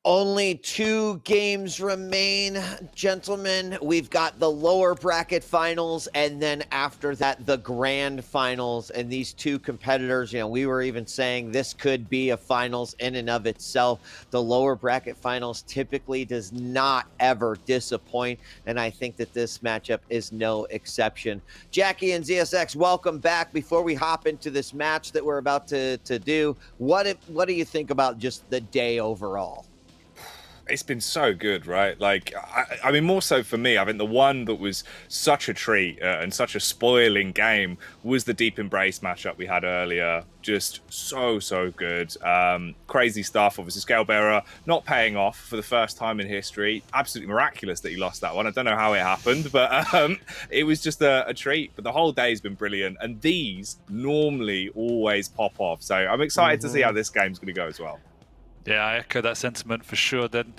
Only 2 games remain, gentlemen. We've got the lower bracket finals, and then after that, the grand finals. And these 2 competitors, we were even saying this could be a finals in and of itself. The lower bracket finals typically does not ever disappoint, and I think that this matchup is no exception. Jackie and ZSX, welcome back. Before we hop into this match that we're about to do, what do you think about just the day overall? It's been so good, right? Like, I mean, more so for me, I think the one that was such a treat and such a spoiling game was the Deep Embrace matchup we had earlier. Just so good. Crazy stuff. Obviously, Scalebearer not paying off for the first time in history. Absolutely miraculous that he lost that one. I don't know how it happened, but it was just a treat. But the whole day's been brilliant. And these normally always pop off. So I'm excited to see how this game's going to go as well. Yeah, I echo that sentiment for sure. Then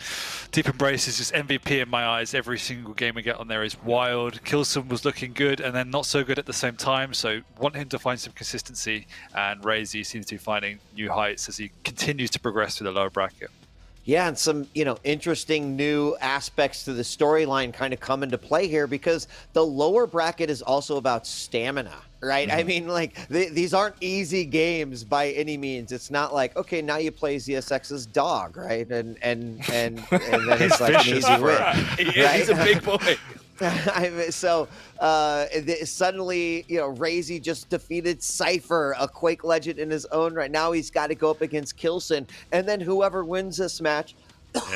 Deep Embrace is just MVP in my eyes. Every single game we get on there is wild. k1llsen was looking good and then not so good at the same time. So want him to find some consistency. And RAISY seems to be finding new heights as he continues to progress through the lower bracket. Yeah, and some, interesting new aspects to the storyline kind of come into play here because the lower bracket is also about stamina, right? I mean, like, these aren't easy games by any means. It's not like, okay, now you play ZSX's dog, right? And then it's like an easy win. Yeah, he's a big boy. So suddenly, RAISY just defeated Cypher, a Quake legend in his own right. Now he's got to go up against k1llsen, and then whoever wins this match,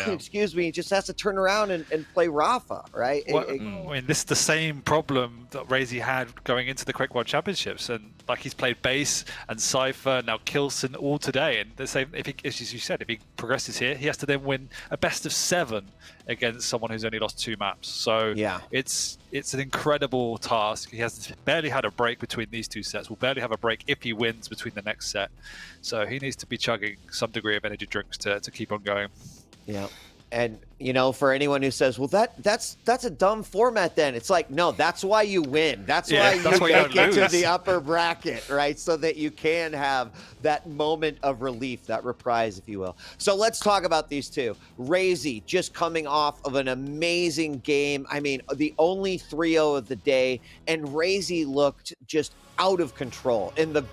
excuse me, just has to turn around and play Rafa, right? Well, I mean, this is the same problem that RAISY had going into the Quake World Championships, and like he's played Base and Cypher, now k1llsen all today, and the same. If he, as you said, if he progresses here, he has to then win a best of 7 against someone who's only lost 2 maps. So yeah, it's an incredible task. He has barely had a break between these 2 sets. Will barely have a break if he wins between the next set. So he needs to be chugging some degree of energy drinks to keep on going. Yeah. And, for anyone who says, well, that's a dumb format then. It's like, no, that's why you win. That's why you make it to the upper bracket, right? So that you can have that moment of relief, that reprise, if you will. So let's talk about these 2. RAISY just coming off of an amazing game. I mean, the only 3-0 of the day, and RAISY looked just out of control in the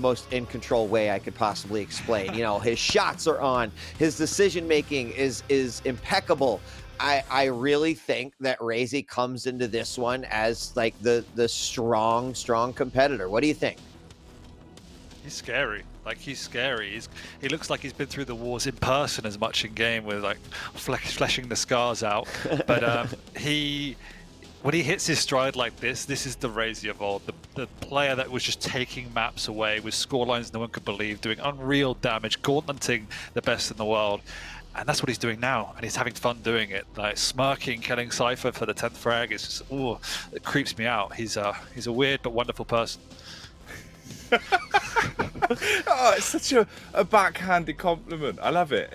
most in control way I could possibly explain. His shots are on, his decision making is impeccable. I really think that RAISY comes into this one as like the strong competitor. What do you think? He's scary. He's scary. He looks like he's been through the wars in person as much in game with like fleshing the scars out. But when he hits his stride like this is the RAISY of old. The player that was just taking maps away with scorelines no one could believe, doing unreal damage, gauntleting the best in the world. And that's what he's doing now, and he's having fun doing it. Like smirking, killing Cypher for the 10th frag. It's just, it creeps me out. He's a weird but wonderful person. Oh, it's such a backhanded compliment. I love it.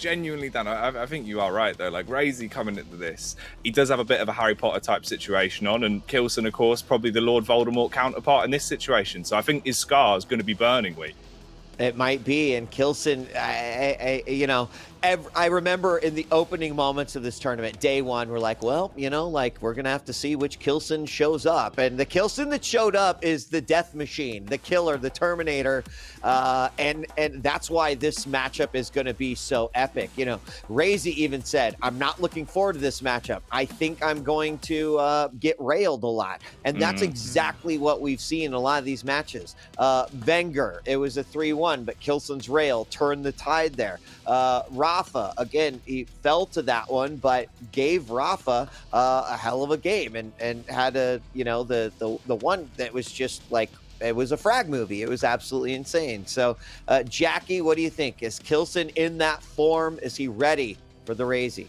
Genuinely, Dan, I think you are right though. Like RAISY coming into this, he does have a bit of a Harry Potter type situation on, and k1llsen, of course, probably the Lord Voldemort counterpart in this situation. So I think his scar is going to be burning. It might be, and k1llsen, I remember in the opening moments of this tournament, day one, we're like, well, we're going to have to see which k1llsen shows up. And the k1llsen that showed up is the Death Machine, the Killer, the Terminator. And that's why this matchup is going to be so epic. RAISY even said, I'm not looking forward to this matchup. I think I'm going to get railed a lot. And that's exactly what we've seen in a lot of these matches. Wenger, it was a 3-1, but k1llsen's rail turned the tide there. Rafa, again, he fell to that one, but gave Rafa a hell of a game and had the one that was just like, it was a frag movie. It was absolutely insane. So, Jackie, what do you think? Is k1llsen in that form? Is he ready for the RAISY?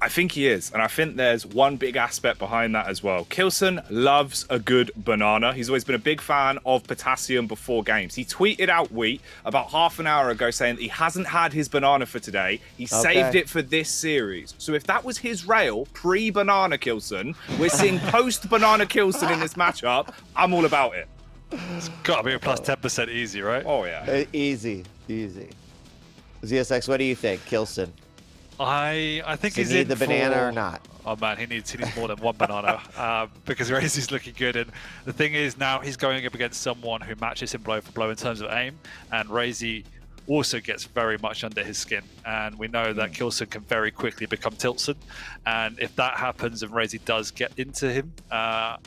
I think he is, and I think there's one big aspect behind that as well. k1llsen loves a good banana. He's always been a big fan of potassium before games. He tweeted out about half an hour ago saying that he hasn't had his banana for today. He saved it for this series. So if that was his rail pre-banana k1llsen, we're seeing post-banana k1llsen in this matchup. I'm all about it. It's got to be a plus 10% easy, right? Oh, yeah. Easy. ZSX, what do you think, k1llsen? I think Does he's he need in the banana for... or not? Oh man, he needs more than one banana because RAISY's looking good. And the thing is, now he's going up against someone who matches him blow for blow in terms of aim, and RAISY also gets very much under his skin. And we know that k1llsen can very quickly become tiltsen, and if that happens and RAISY does get into him,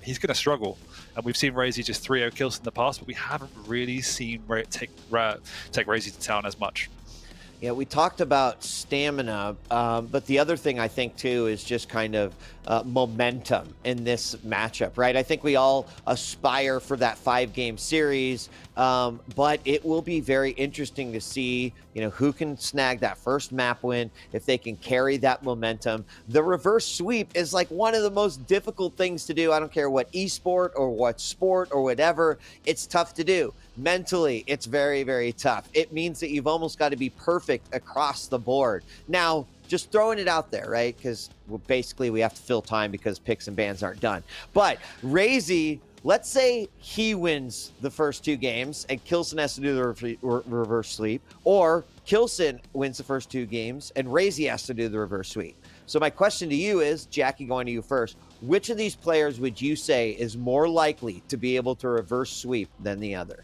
he's going to struggle. And we've seen RAISY just 3-0 k1llsen in the past, but we haven't really seen take RAISY to town as much. Yeah, we talked about stamina, but the other thing I think too is just kind of momentum in this matchup, right? I think we all aspire for that 5-game series, but it will be very interesting to see, who can snag that first map win, if they can carry that momentum. The reverse sweep is like one of the most difficult things to do. I don't care what esport or what sport or whatever, it's tough to do. Mentally, it's very, very tough. It means that you've almost got to be perfect across the board. Now, just throwing it out there, right? Because basically we have to fill time because picks and bans aren't done. But RAISY, let's say he wins the first 2 games and k1llsen has to do the reverse sweep, or k1llsen wins the first 2 games and RAISY has to do the reverse sweep. So my question to you is, Jackie, going to you first, which of these players would you say is more likely to be able to reverse sweep than the other?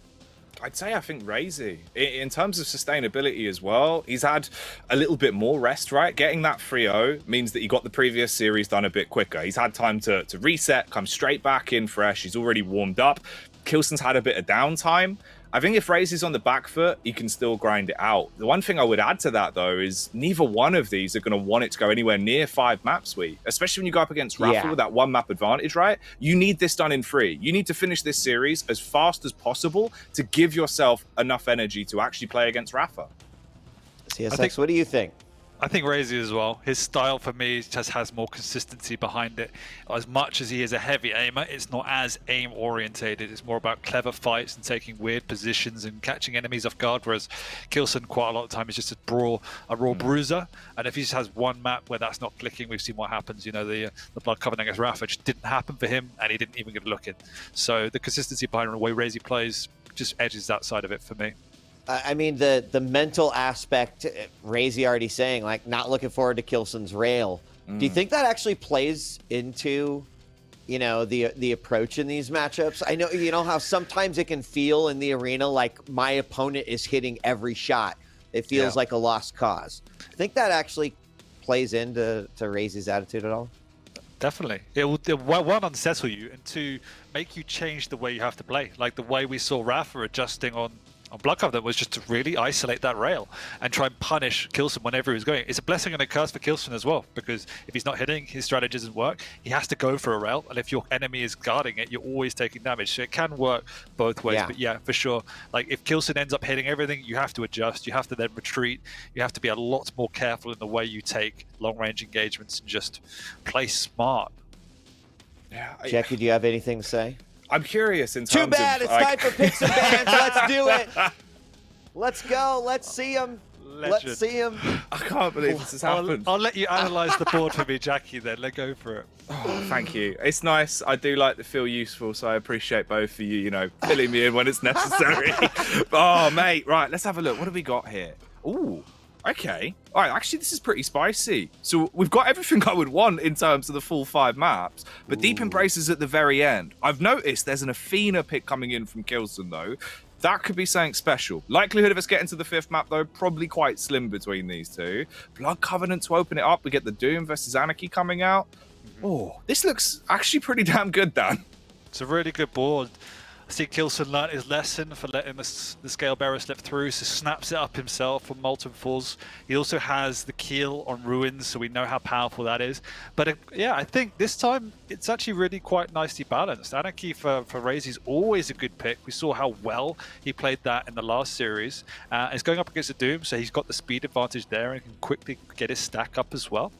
I'd say I think RAISY. In terms of sustainability as well, he's had a little bit more rest, right? Getting that 3-0 means that he got the previous series done a bit quicker. He's had time to reset, come straight back in fresh. He's already warmed up. k1llsen's had a bit of downtime. I think if RAISY's on the back foot, he can still grind it out. The one thing I would add to that, though, is neither one of these are going to want it to go anywhere near 5 map sweep, especially when you go up against Rafa with that 1 map advantage, right? You need this done in 3. You need to finish this series as fast as possible to give yourself enough energy to actually play against Rafa. CSX, what do you think? I think RAISY as well. His style for me just has more consistency behind it. As much as he is a heavy aimer, it's not as aim orientated. It's more about clever fights and taking weird positions and catching enemies off guard, whereas k1llsen quite a lot of the time is just a raw bruiser. And if he just has one map where that's not clicking, we've seen what happens. The Blood Covenant against Rafa just didn't happen for him, and he didn't even get a look in. So the consistency behind the way RAISY plays just edges that side of it for me. I mean, the mental aspect, RAISY already saying, like, not looking forward to k1llsen's rail. Do you think that actually plays into, the approach in these matchups? I know, how sometimes it can feel in the arena like my opponent is hitting every shot. It feels like a lost cause. I think that actually plays into RAISY's attitude at all. Definitely. It will, one, unsettle you, and 2, make you change the way you have to play. Like the way we saw Rafa adjusting on Blood Covenant was just to really isolate that rail and try and punish k1llsen whenever he was going. It's a blessing and a curse for k1llsen as well, because if he's not hitting, his strategy doesn't work. He has to go for a rail, and if your enemy is guarding it, you're always taking damage. So it can work both ways. But yeah, for sure. Like if k1llsen ends up hitting everything, you have to adjust. You have to then retreat. You have to be a lot more careful in the way you take long-range engagements and just play smart. Yeah, Jackie, do you have anything to say? I'm curious in terms of... Too bad, it's time for picks and bans. Let's do it. Let's go. Let's see him. Let's see him. I can't believe this has happened. I'll let you analyze the board for me, Jackie, then. Let's go for it. Oh, thank you. It's nice. I do like to feel useful, so I appreciate both of you, filling me in when it's necessary. Oh, mate. Right, let's have a look. What have we got here? Ooh. Okay. All right, actually, this is pretty spicy. So we've got everything I would want in terms of the full 5 maps, but Deep Embrace is at the very end. I've noticed there's an Athena pick coming in from k1llsen, though. That could be something special. Likelihood of us getting to the 5th map, though, probably quite slim between these 2. Blood Covenant to open it up. We get the Doom versus Anarchy coming out. Oh, this looks actually pretty damn good, Dan. It's a really good board. I see k1llsen learnt his lesson for letting the Scale Bearer slip through, so snaps it up himself when Molten falls. He also has the Keel on Ruins, so we know how powerful that is. But yeah, I think this time it's actually really quite nicely balanced. Anarchy for RAISY is always a good pick. We saw how well he played that in the last series. It's going up against the Doom, so he's got the speed advantage there and can quickly get his stack up as well.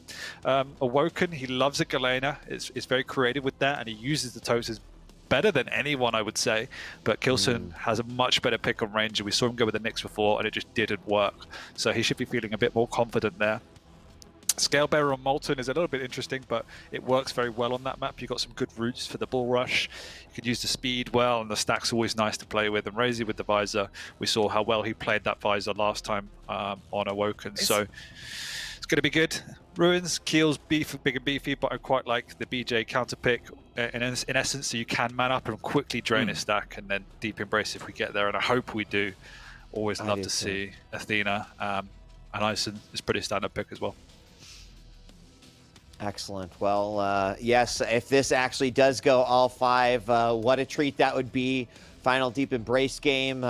Awoken, he loves a Galena. It's very creative with that, and he uses the toasters better than anyone, I would say, but k1llsen has a much better pick on Ranger. We saw him go with the Nyx before and it just didn't work, so he should be feeling a bit more confident there. Scale Bearer on Molten is a little bit interesting, but it works very well on that map. You've got some good routes for the bull rush. You could use the speed well, and the stack's always nice to play with. And RAISY with the visor, we saw how well he played that visor last time on Awoken. So it's going to be good. Ruins, Keel's big and beefy, but I quite like the BJ counter pick in essence, so you can man up and quickly drain his stack, and then Deep Embrace if we get there, and I hope we do. Always love to see Athena, and k1llsen is pretty standard pick as well. Excellent. Well, yes, if this actually does go all 5, what a treat that would be. Final Deep Embrace game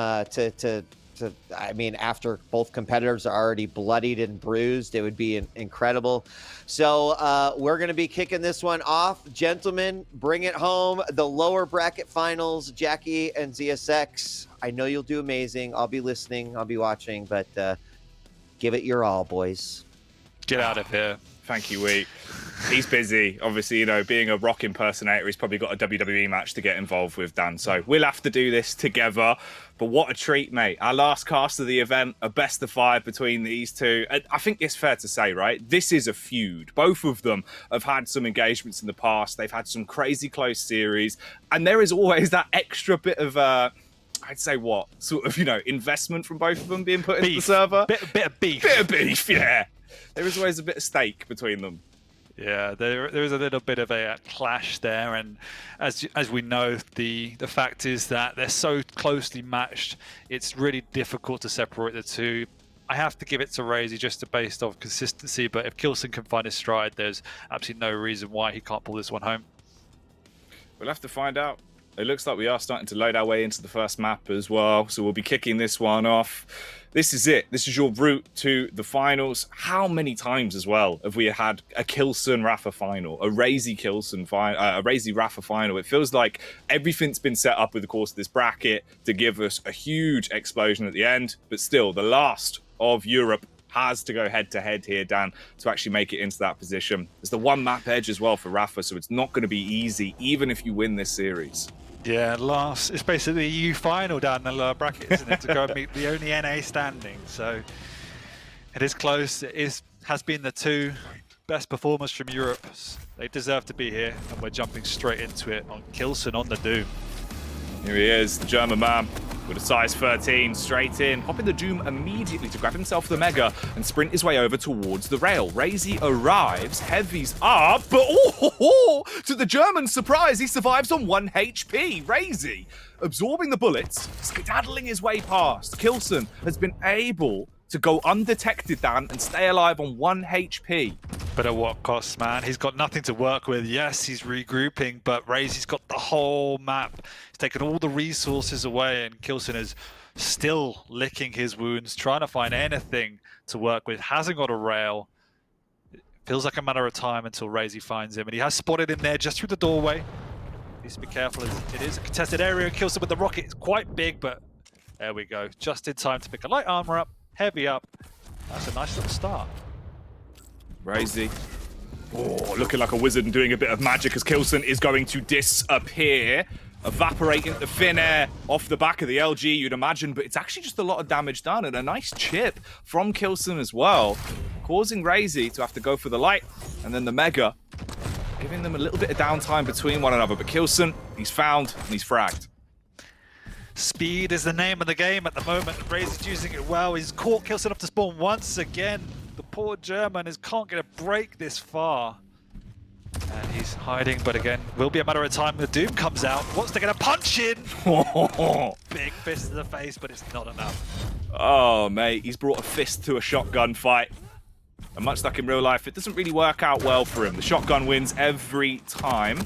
I mean, after both competitors are already bloodied and bruised, it would be incredible. So we're going to be kicking this one off. Gentlemen, bring it home. The lower bracket finals, Jackie and ZSX. I know you'll do amazing. I'll be listening. I'll be watching, but give it your all, boys. Get out of here. Thank you, Wheat. He's busy. Obviously, you know, being a Rock impersonator, he's probably got a WWE match to get involved with, Dan. So we'll have to do this together. But what a treat, mate. Our last cast of the event, a best of 5 between these two. I think it's fair to say, right? This is a feud. Both of them have had some engagements in the past. They've had some crazy close series. And there is always that extra bit of... I'd say what? Sort of, you know, investment from both of them being put into the server? Bit of beef. Bit of beef, yeah. There is always a bit of stake between them. Yeah, there is a little bit of a clash there, and as we know, the fact is that they're so closely matched, it's really difficult to separate the two. I have to give it to RAISY just based off consistency, but if k1llsen can find his stride, there's absolutely no reason why he can't pull this one home. We'll have to find out. It looks like we are starting to load our way into the first map as well, so we'll be kicking this one off. This is it. This is your route to the finals. How many times as well have we had a k1llsen Rafa final, a RAISY k1llsen final, a RAISY Rafa final? It feels like everything's been set up with the course of this bracket to give us a huge explosion at the end, but still, the last of Europe has to go head-to-head here, Dan, to actually make it into that position. There's the one map edge as well for Rafa, so it's not going to be easy, even if you win this series. Yeah, it's basically a EU final down the lower bracket, isn't it, to go and meet the only NA standing. So it is close. Has been the 2 best performers from Europe. They deserve to be here, and we're jumping straight into it on k1llsen on the Doom. Here he is, the German man, with a size 13, straight in, popping the Doom immediately to grab himself the Mega and sprint his way over towards the rail. RAISY arrives, heavies up, but to the German's surprise, he survives on 1 HP. RAISY absorbing the bullets, skedaddling his way past. k1llsen has been able to go undetected, Dan, and stay alive on 1 HP. But at what cost, man? He's got nothing to work with. Yes, he's regrouping, but RAISY's got the whole map. He's taken all the resources away, and k1llsen is still licking his wounds, trying to find anything to work with. Hasn't got a rail. It feels like a matter of time until RAISY finds him, and he has spotted him there just through the doorway. Needs to be careful, as it is a contested area. k1llsen with the rocket is quite big, but there we go. Just in time to pick a light armor up, heavy up. That's a nice little start. RAISY. Looking like a wizard and doing a bit of magic as k1llsen is going to disappear. Evaporating the thin air off the back of the LG, you'd imagine, but it's actually just a lot of damage done, and a nice chip from k1llsen as well, causing RAISY to have to go for the light, and then the Mega, giving them a little bit of downtime between one another, but k1llsen, he's found, and he's fragged. Speed is the name of the game at the moment. RAISY's using it well. He's caught k1llsen up to spawn once again. The poor German can't get a break this far. And he's hiding, but again, will be a matter of time. The Doom comes out. What's they going to punch in? Big fist to the face, but it's not enough. Oh, mate, he's brought a fist to a shotgun fight. And much like in real life, it doesn't really work out well for him. The shotgun wins every time.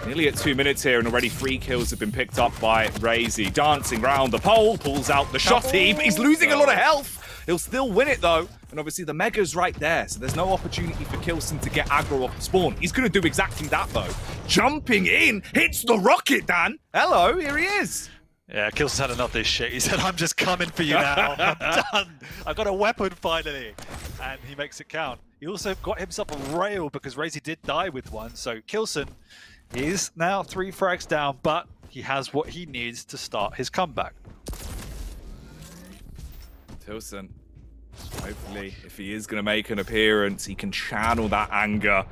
Nearly at 2 minutes here, and already 3 kills have been picked up by RAISY. Dancing round the pole, pulls out the shotty, but he's losing a lot of health. He'll still win it, though. And obviously, the Mega's right there, so there's no opportunity for k1llsen to get aggro off the spawn. He's going to do exactly that, though. Jumping in, hits the rocket, Dan. Hello, here he is. Yeah, k1llsen's had enough of this shit. He said, I'm just coming for you now. I'm done. I've got a weapon, finally. And he makes it count. He also got himself a rail, because RAISY did die with one. So k1llsen is now 3 frags down, but he has what he needs to start his comeback. k1llsen Hopefully, if he is going to make an appearance, he can channel that anger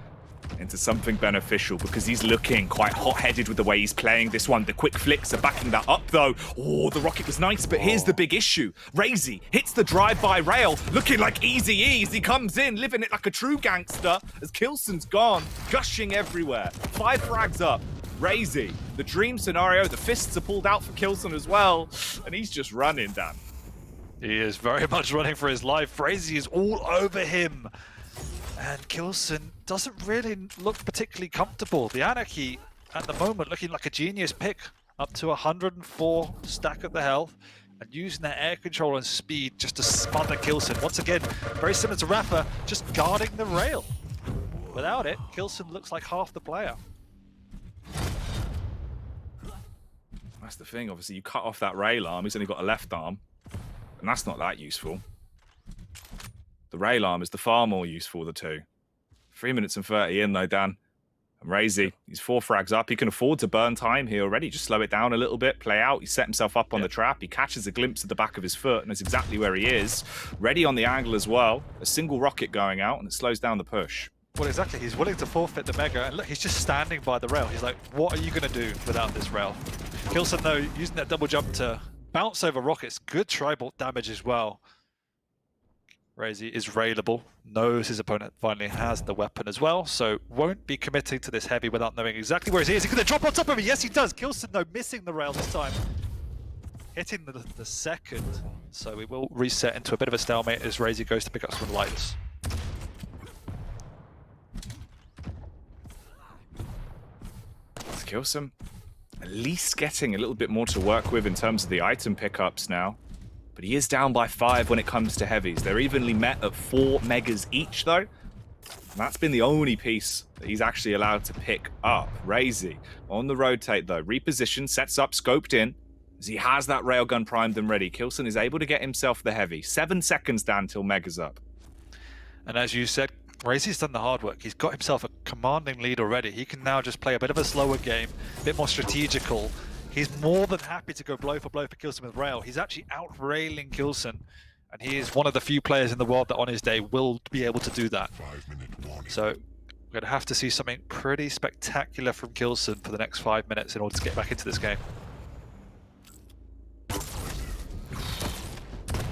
into something beneficial, because he's looking quite hot-headed with the way he's playing this one. The quick flicks are backing that up, though. Oh, the rocket was nice, but here's the big issue. RAISY hits the drive-by rail, looking like Eazy-E as he comes in, living it like a true gangster, as k1llsen's gone, gushing everywhere. 5 frags up. RAISY, the dream scenario, the fists are pulled out for k1llsen as well, and he's just running, Dan. He is very much running for his life. RAISY is all over him. And k1llsen doesn't really look particularly comfortable. The Anarchy, at the moment, looking like a genius pick. Up to 104 stack of the health. And using their air control and speed just to smother k1llsen. Once again, very similar to Rafa, just guarding the rail. Without it, k1llsen looks like half the player. That's the thing, obviously, you cut off that rail arm, he's only got a left arm. And that's not that useful. The rail arm is the far more useful of the two. 3 minutes and 30 in though, Dan. And RAISY, he's 4 frags up. He can afford to burn time here already. Just slow it down a little bit, play out. He set himself up on the trap. He catches a glimpse of the back of his foot and knows exactly where he is. Ready on the angle as well. A single rocket going out and it slows down the push. Well, exactly. He's willing to forfeit the Mega. And look, he's just standing by the rail. He's like, what are you going to do without this rail? k1llsen, though, using that double jump to bounce over rockets. Good tri-bolt damage as well. RAISY is railable, knows his opponent finally has the weapon as well, so won't be committing to this heavy without knowing exactly where he is. He's going to drop on top of him. Yes, he does. k1llsen, though, missing the rail this time. Hitting the second. So we will reset into a bit of a stalemate as RAISY goes to pick up some lights. It's k1llsen at least getting a little bit more to work with in terms of the item pickups now. But he is down by 5 when it comes to heavies. They're evenly met at 4 megas each, though. And that's been the only piece that he's actually allowed to pick up. RAISY on the rotate, though. Reposition, sets up, scoped in. As he has that railgun primed and ready, k1llsen is able to get himself the heavy. 7 seconds down till mega's up. And as you said, RAISY's done the hard work. He's got himself a commanding lead already. He can now just play a bit of a slower game, a bit more strategical. He's more than happy to go blow for k1llsen with rail. He's actually out-railing k1llsen, and he is one of the few players in the world that on his day will be able to do that. So we're going to have to see something pretty spectacular from k1llsen for the next 5 minutes in order to get back into this game.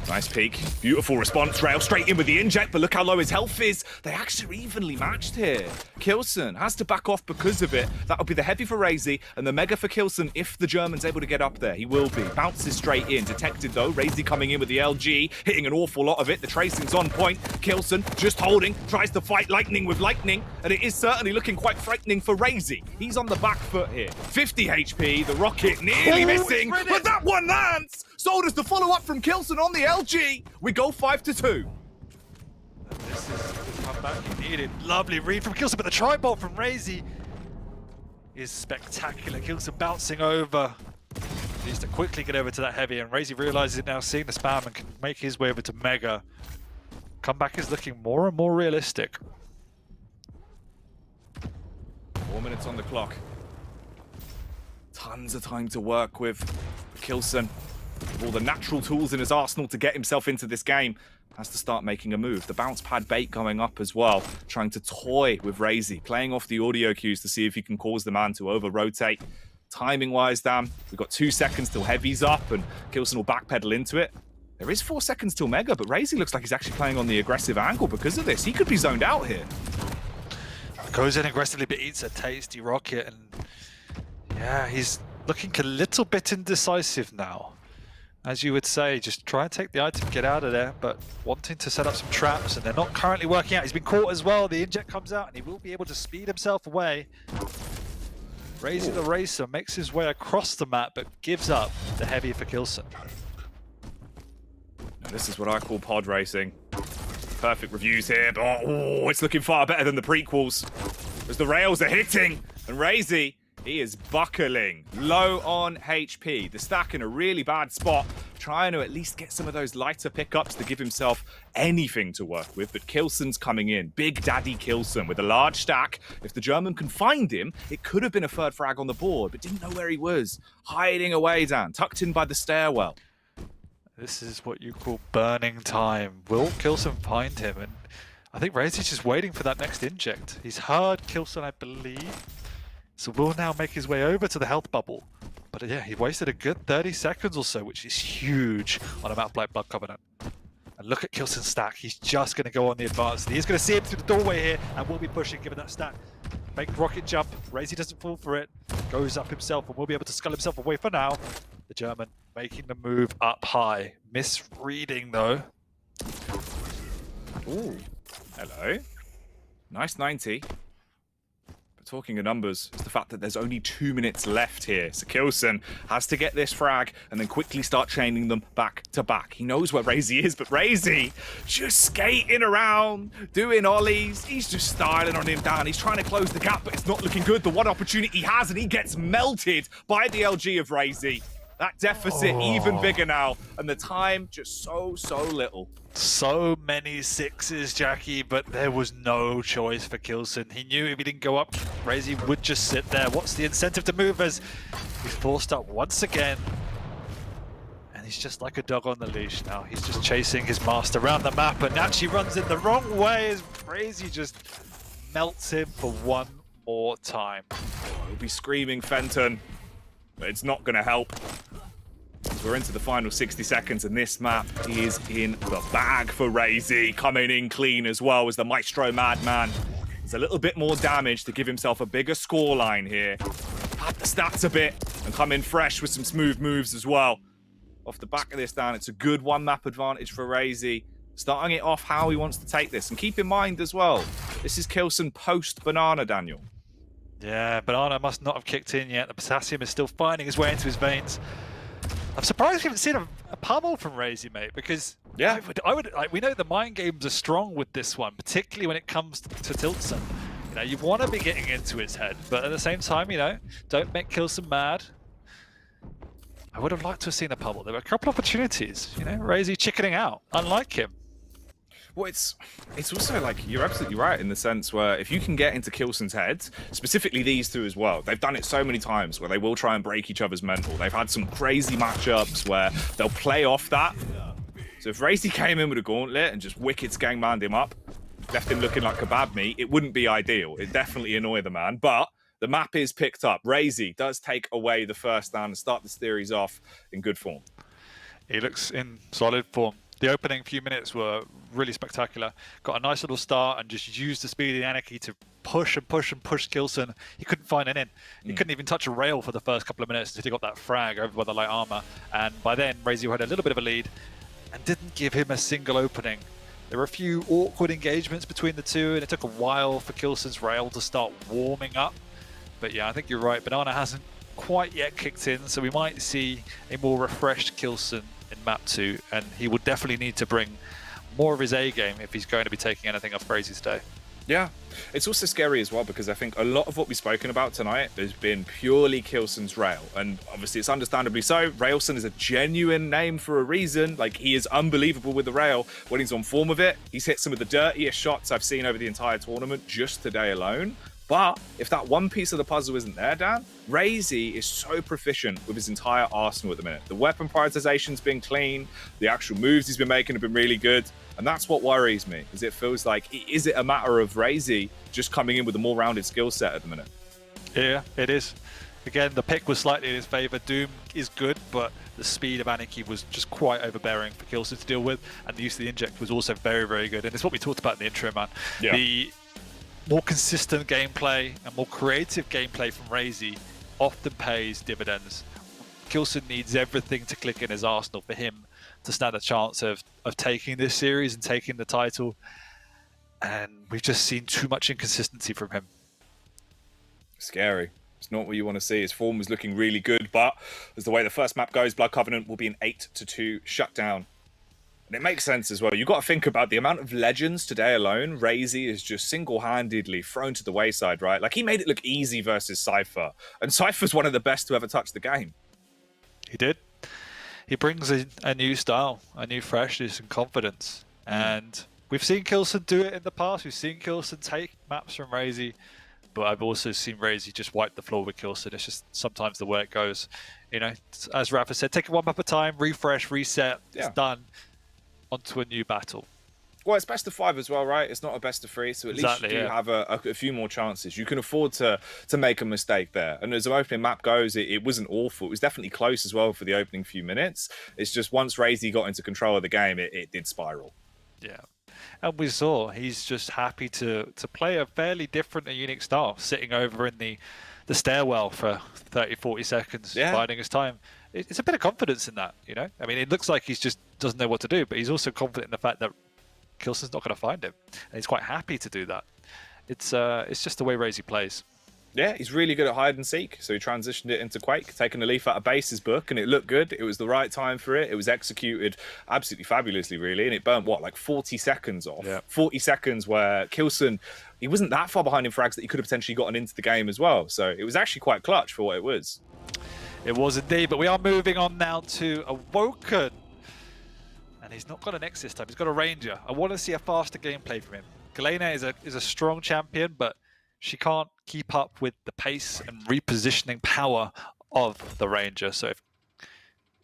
Nice peek. Beautiful response. Rail straight in with the inject, but look how low his health is. They actually evenly matched here. k1llsen has to back off because of it. That'll be the heavy for RAISY and the mega for k1llsen if the German's able to get up there. He will be. Bounces straight in. Detected though. RAISY coming in with the LG, hitting an awful lot of it. The tracing's on point. k1llsen just holding, tries to fight lightning with lightning, and it is certainly looking quite frightening for RAISY. He's on the back foot here. 50 HP. The rocket nearly missing, but that one lands! So does the follow-up from k1llsen on the LG. We go 5-2. This is the comeback he needed. Lovely read from k1llsen, but the tri-bolt from RAISY is spectacular. k1llsen bouncing over. He needs to quickly get over to that heavy, and RAISY realizes it now, seeing the spam, and can make his way over to Mega. Comeback is looking more and more realistic. 4 minutes on the clock. Tons of time to work with k1llsen. With all the natural tools in his arsenal to get himself into this game, has to start making a move. The bounce pad bait going up as well, trying to toy with RAISY, playing off the audio cues to see if he can cause the man to over-rotate. Timing-wise, Dan, we've got 2 seconds till heavy's up, and k1llsen will backpedal into it. There is 4 seconds till mega, but RAISY looks like he's actually playing on the aggressive angle because of this. He could be zoned out here. Goes in aggressively, but eats a tasty rocket, and yeah, he's looking a little bit indecisive now. As you would say, just try and take the item, get out of there, but wanting to set up some traps, and they're not currently working out. He's been caught as well. The inject comes out, and he will be able to speed himself away. RAISY the Racer makes his way across the map, but gives up the heavy for k1llsen. This is what I call pod racing. Perfect reviews here, but oh, it's looking far better than the prequels. As the rails are hitting, and RAISY, he is buckling, low on HP. The stack in a really bad spot, trying to at least get some of those lighter pickups to give himself anything to work with. But k1llsen's coming in, Big Daddy k1llsen with a large stack. If the German can find him, it could have been a third frag on the board, but didn't know where he was. Hiding away, Dan, tucked in by the stairwell. This is what you call burning time. Will k1llsen find him? And I think RAISY's just waiting for that next inject. He's heard k1llsen, I believe. So will now make his way over to the health bubble. But yeah, he wasted a good 30 seconds or so, which is huge on a map like Blood Covenant. And look at k1llsen's stack. He's just going to go on the advance. And he's going to see him through the doorway here and will be pushing given that stack. Make rocket jump. RAISY doesn't fall for it. Goes up himself and will be able to scull himself away for now. The German making the move up high. Misreading though. Ooh, hello. Nice 90. But talking of numbers, it's the fact that there's only 2 minutes left here. So k1llsen has to get this frag and then quickly start chaining them back to back. He knows where RAISY is, but RAISY just skating around, doing ollies. He's just styling on him down. He's trying to close the gap, but it's not looking good. The one opportunity he has, and he gets melted by the LG of RAISY. That deficit even bigger now, and the time just so little. So many sixes, Jackie, but there was no choice for k1llsen. He knew if he didn't go up, RAISY would just sit there. What's the incentive to move as he's forced up once again? And he's just like a dog on the leash now. He's just chasing his master around the map, and actually runs in the wrong way as RAISY just melts him for one more time. He'll be screaming Fenton, but it's not going to help. We're into the final 60 seconds, and this map is in the bag for RAISY. Coming in clean as well as the Maestro Madman. There's a little bit more damage to give himself a bigger scoreline here. Pad the stats a bit and come in fresh with some smooth moves as well. Off the back of this down, it's a good one map advantage for RAISY. Starting it off how he wants to take this. And keep in mind as well, this is k1llsen post Banana, Daniel. Yeah, Banana must not have kicked in yet. The potassium is still finding his way into his veins. I'm surprised we haven't seen a pummel from RAISY, mate, because yeah, I would like, we know the mind games are strong with this one, particularly when it comes to k1llsen. You know, you want to be getting into his head, but at the same time, you know, don't make k1llsen mad. I would have liked to have seen a pummel. There were a couple of opportunities, you know, RAISY chickening out, unlike him. Well, it's also like, you're absolutely right in the sense where if you can get into k1llsen's heads, specifically these two as well, they've done it so many times where they will try and break each other's mental. They've had some crazy matchups where they'll play off that. So if RAISY came in with a gauntlet and just wicked gangmanned him up, left him looking like kebab meat, it wouldn't be ideal. It'd definitely annoy the man, but the map is picked up. RAISY does take away the first down and start the series off in good form. He looks in solid form. The opening few minutes were really spectacular. Got a nice little start and just used the speed and anarchy to push and push and push k1llsen. He couldn't find an in. He couldn't even touch a rail for the first couple of minutes until he got that frag over by the light armor. And by then, RAISY had a little bit of a lead and didn't give him a single opening. There were a few awkward engagements between the two, and it took a while for k1llsen's rail to start warming up. But yeah, I think you're right. Banana hasn't quite yet kicked in, so we might see a more refreshed k1llsen in map 2, and he will definitely need to bring more of his A game if he's going to be taking anything off RAISY today. Yeah, it's also scary as well because I think a lot of what we've spoken about tonight has been purely k1llsen's rail, and obviously it's understandably so. RAILsson is a genuine name for a reason. Like, he is unbelievable with the rail when he's on form of it. He's hit some of the dirtiest shots I've seen over the entire tournament just today alone. But if that one piece of the puzzle isn't there, Dan, RAISY is so proficient with his entire arsenal at the minute. The weapon prioritization's been clean, the actual moves he's been making have been really good, and that's what worries me, because it feels like, is it a matter of RAISY just coming in with a more rounded skill set at the minute? Yeah, it is. Again, the pick was slightly in his favor. Doom is good, but the speed of Anarchy was just quite overbearing for k1llsen to deal with, and the use of the inject was also very, very good. And it's what we talked about in the intro, man. Yeah. The more consistent gameplay and more creative gameplay from RAISY often pays dividends. k1llsen needs everything to click in his arsenal for him to stand a chance of taking this series and taking the title. And we've just seen too much inconsistency from him. Scary. It's not what you want to see. His form was looking really good, but as the way the first map goes, Blood Covenant will be an 8-2 shutdown. And it makes sense as well. You've got to think about the amount of legends today alone. RAISY is just single-handedly thrown to the wayside, right? Like, he made it look easy versus Cypher. And Cypher's one of the best to ever touch the game. He did. He brings in a new style, a new freshness and confidence. And we've seen k1llsen do it in the past. We've seen k1llsen take maps from RAISY. but I've also seen RAISY just wipe the floor with k1llsen. It's just sometimes the way it goes. You know, as Rafa said, take it one map at a time, refresh, reset, it's done, onto a new battle. Well, it's best of 5 as well, right? It's not a best of 3, so at least you do have a few more chances. You can afford to make a mistake there. And as an opening map goes, it wasn't awful. It was definitely close as well for the opening few minutes. It's just once RAISY got into control of the game, it did spiral. Yeah. And we saw he's just happy to play a fairly different and unique style, sitting over in the stairwell for 30, 40 seconds, biding his time. It's a bit of confidence in that, you know? I mean, it looks like he's just doesn't know what to do, but he's also confident in the fact that k1llsen's not going to find him, and he's quite happy to do that. It's just the way RAISY plays. Yeah, he's really good at hide and seek, so he transitioned it into Quake, taking a leaf out of Base's book, and it looked good. It was the right time for it. It was executed absolutely fabulously, really, and it burnt, what, like 40 seconds off? Yeah. 40 seconds where k1llsen, he wasn't that far behind in frags that he could have potentially gotten into the game as well, so it was actually quite clutch for what it was. It was indeed, but we are moving on now to Awoken. And he's not got an X this time, he's got a Ranger. I want to see a faster gameplay from him. k1llsen is a strong champion, but she can't keep up with the pace and repositioning power of the Ranger. So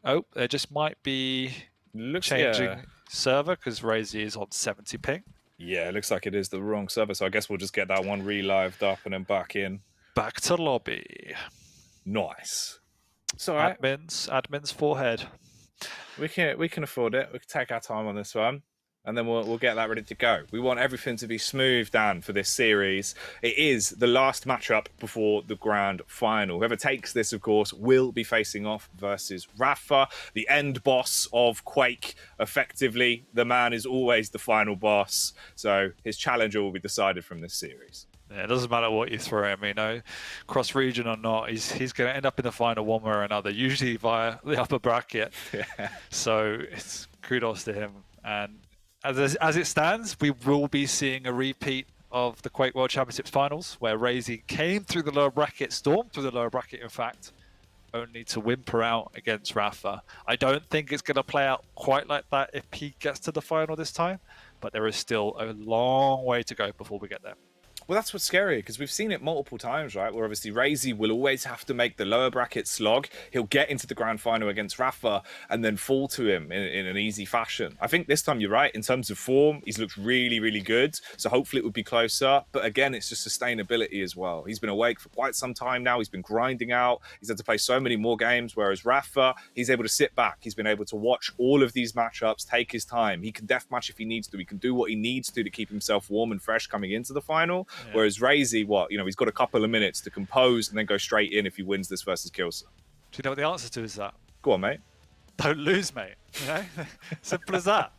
there just might be changing server because RAISY is on 70 ping. Yeah, it looks like it is the wrong server, so I guess we'll just get that one relived up and then back in. Back to lobby. Nice. It's all right. Admin's forehead. We can afford it. We can take our time on this one, and then we'll get that ready to go. We want everything to be smooth, Dan, for this series. It is the last matchup before the grand final. Whoever takes this, of course, will be facing off versus Rafa, the end boss of Quake. Effectively, the man is always the final boss, so his challenger will be decided from this series. Yeah, it doesn't matter what you throw him, you know, cross region or not, he's going to end up in the final one way or another, usually via the upper bracket. Yeah. So it's kudos to him. And as it stands, we will be seeing a repeat of the Quake World Championships finals, where RAISY came through the lower bracket, stormed through the lower bracket, in fact, only to whimper out against Rafa. I don't think it's going to play out quite like that if he gets to the final this time, but there is still a long way to go before we get there. Well, that's what's scary, because we've seen it multiple times, right? Where obviously RAISY will always have to make the lower bracket slog. He'll get into the grand final against Rafa and then fall to him in an easy fashion. I think this time you're right. In terms of form, he's looked really, really good. So hopefully it would be closer. But again, it's just sustainability as well. He's been awake for quite some time now. He's been grinding out. He's had to play so many more games, whereas Rafa, he's able to sit back. He's been able to watch all of these matchups, take his time. He can deathmatch if he needs to. He can do what he needs to keep himself warm and fresh coming into the final. Yeah. Whereas RAISY, he's got a couple of minutes to compose and then go straight in if he wins this versus k1llsen. Do you know what the answer to is that? Go on, mate. Don't lose, mate. You know, simple as that.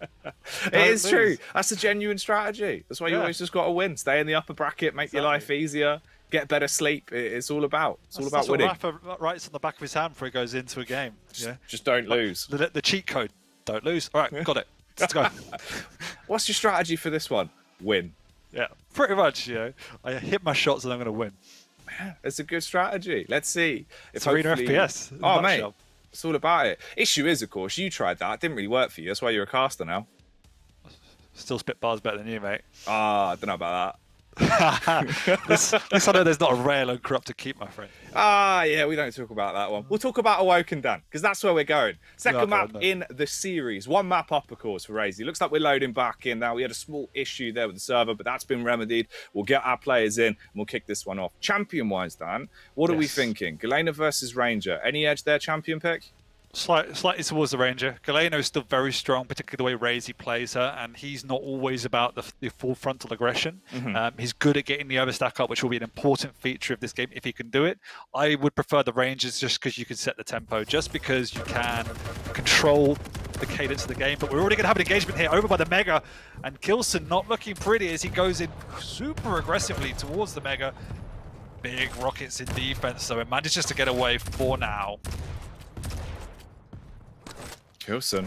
It is true. That's a genuine strategy. That's why you always just got to win. Stay in the upper bracket, make your life easier, get better sleep. It's all about. It's all about winning. Rafa writes on the back of his hand before he goes into a game. Just don't lose. The cheat code. Don't lose. All right, got it. Let's go. What's your strategy for this one? Win. Yeah, pretty much. I hit my shots and I'm going to win. Man, it's a good strategy. Let's see. It's arena FPS. Oh, mate. It's all about it. Issue is, of course, you tried that. It didn't really work for you. That's why you're a caster now. Still spit bars better than you, mate. I don't know about that. At least I know there's not a rail uncorrupted keep, my friend. Yeah, we don't talk about that one. We'll talk about Awoken, Dan, because that's where we're going. Second map in the series. One map up, of course, for RAISY. Looks like we're loading back in now. We had a small issue there with the server, but that's been remedied. We'll get our players in, and we'll kick this one off. Champion-wise, Dan, what are we thinking? k1llsen versus Ranger. Any edge there, champion pick? Slightly towards the Ranger. k1llsen is still very strong, particularly the way RAISY plays her, and he's not always about the full frontal aggression. Mm-hmm. He's good at getting the overstack up, which will be an important feature of this game if he can do it. I would prefer the Rangers just because you can set the tempo, just because you can control the cadence of the game. But we're already going to have an engagement here over by the Mega, and k1llsen not looking pretty as he goes in super aggressively towards the Mega. Big rockets in defense, so it manages to get away for now. k1llsen,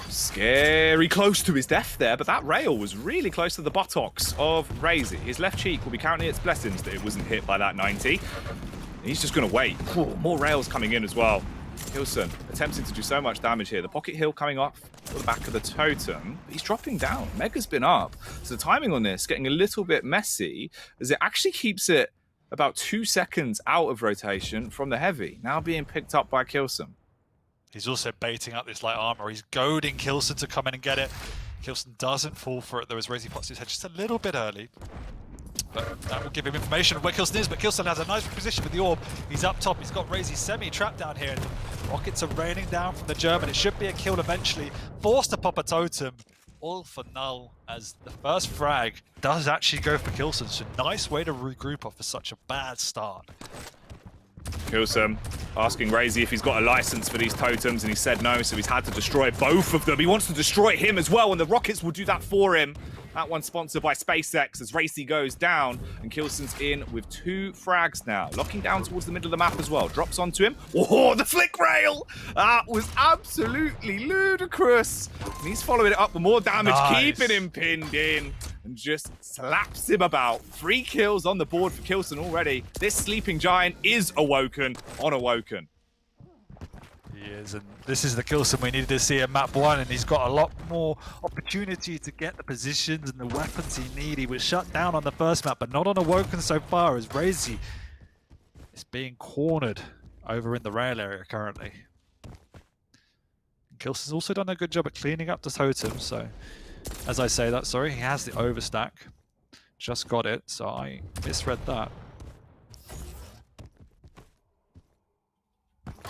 scary close to his death there, but that rail was really close to the buttocks of RAISY. His left cheek will be counting its blessings that it wasn't hit by that 90. He's just going to wait. More rails coming in as well. k1llsen attempting to do so much damage here. The pocket heal coming off the back of the totem. But he's dropping down. Mega's been up. So the timing on this getting a little bit messy as it actually keeps it about 2 seconds out of rotation from the heavy. Now being picked up by k1llsen. He's also baiting up this light armor. He's goading k1llsen to come in and get it. k1llsen doesn't fall for it, though, as RAISY pops his head just a little bit early. But that will give him information of where k1llsen is, but k1llsen has a nice position with the orb. He's up top, he's got RAISY semi-trapped down here, and rockets are raining down from the German. It should be a kill eventually. Forced to pop a totem. All for null, as the first frag does actually go for k1llsen. So nice way to regroup off for such a bad start. k1llsen asking RAISY if he's got a license for these totems, and he said no, so he's had to destroy both of them. He wants to destroy him as well, and the rockets will do that for him. That one's sponsored by SpaceX as RAISY goes down, and k1llsen's in with 2 frags now. Locking down towards the middle of the map as well. Drops onto him. Oh, the flick rail! That was absolutely ludicrous. And he's following it up with more damage, keeping him pinned in, and just slaps him about. 3 kills on the board for k1llsen already. This sleeping giant is Awoken on Awoken. He is, and this is the k1llsen we needed to see in map 1, and he's got a lot more opportunity to get the positions and the weapons he needs. He was shut down on the first map, but not on Awoken so far, as RAISY is being cornered over in the rail area currently. k1llsen's also done a good job at cleaning up the totem, so as I say that, sorry, he has the overstack. Just got it, so I misread that.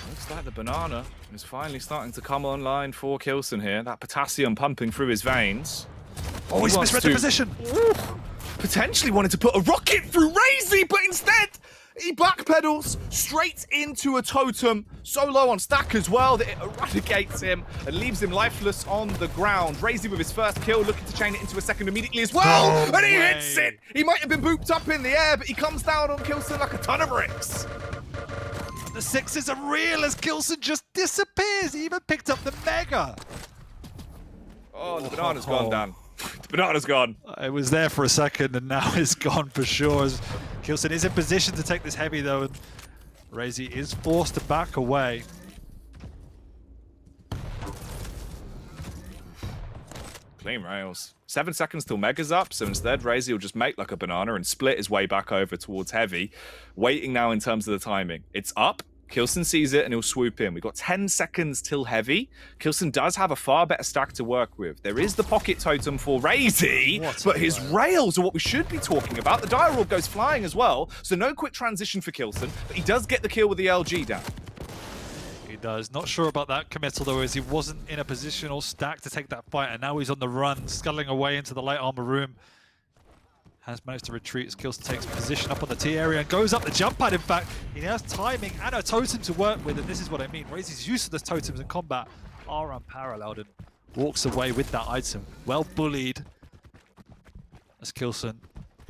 Looks like the banana is finally starting to come online for k1llsen here. That potassium pumping through his veins. Oh, he's misread the position! Ooh, potentially wanted to put a rocket through RAISY, but instead he backpedals straight into a totem. So low on stack as well that it eradicates him and leaves him lifeless on the ground. RAISY with his first kill, looking to chain it into a second immediately as well. No and he way. hits it! He might have been booped up in the air, but he comes down on k1llsen like a ton of bricks. The 6s are real as k1llsen just disappears. He even picked up the Mega. Oh, the banana's gone, Dan. The banana's gone. It was there for a second, and now it's gone for sure. As k1llsen is in position to take this heavy, though, and RAISY is forced to back away. Clean rails. 7 seconds till Mega's up, so instead RAISY will just make like a banana and split his way back over towards heavy. Waiting now in terms of the timing. It's up. k1llsen sees it and he'll swoop in. We've got 10 seconds till heavy. k1llsen does have a far better stack to work with. There is the pocket totem for RAISY, but his rails are what we should be talking about. The dire orb goes flying as well, so no quick transition for k1llsen, but he does get the kill with the LG down. He does. Not sure about that committal, though, as he wasn't in a position or stack to take that fight, and now he's on the run, scuttling away into the light armor room. Has managed to retreat as k1llsen takes position up on the T area and goes up the jump pad. In fact, he has timing and a totem to work with, and this is what I mean. RAISY's use of the totems in combat are unparalleled, and walks away with that item. Well bullied as k1llsen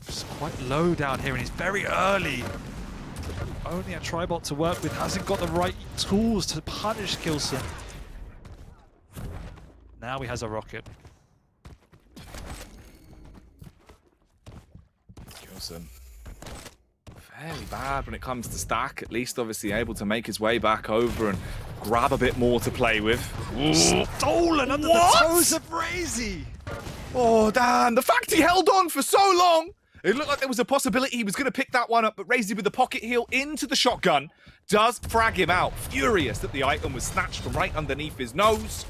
is quite low down here, and he's very early. Only a Tribot to work with, hasn't got the right tools to punish k1llsen. Now he has a rocket. k1llsen fairly bad when it comes to stack, at least obviously able to make his way back over and grab a bit more to play with. Ooh. Stolen under the toes of RAISY! Oh, damn, the fact he held on for so long! It looked like there was a possibility he was going to pick that one up, but RAISY with the pocket heal into the shotgun does frag him out. Furious that the item was snatched from right underneath his nose.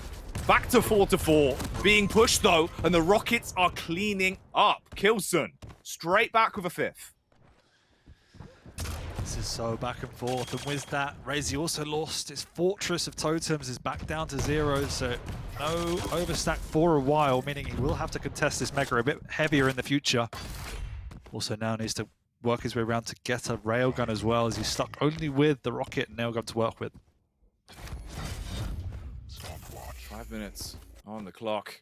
Back to 4-4, being pushed though, and the rockets are cleaning up. k1llsen straight back with a 5th. This is so back and forth, and with that, RAISY also lost his fortress of totems, is back down to 0, so no overstack for a while, meaning he will have to contest this Mega a bit heavier in the future. Also now needs to work his way around to get a railgun as well, as he's stuck only with the rocket and nailgun to work with. 5 minutes on the clock.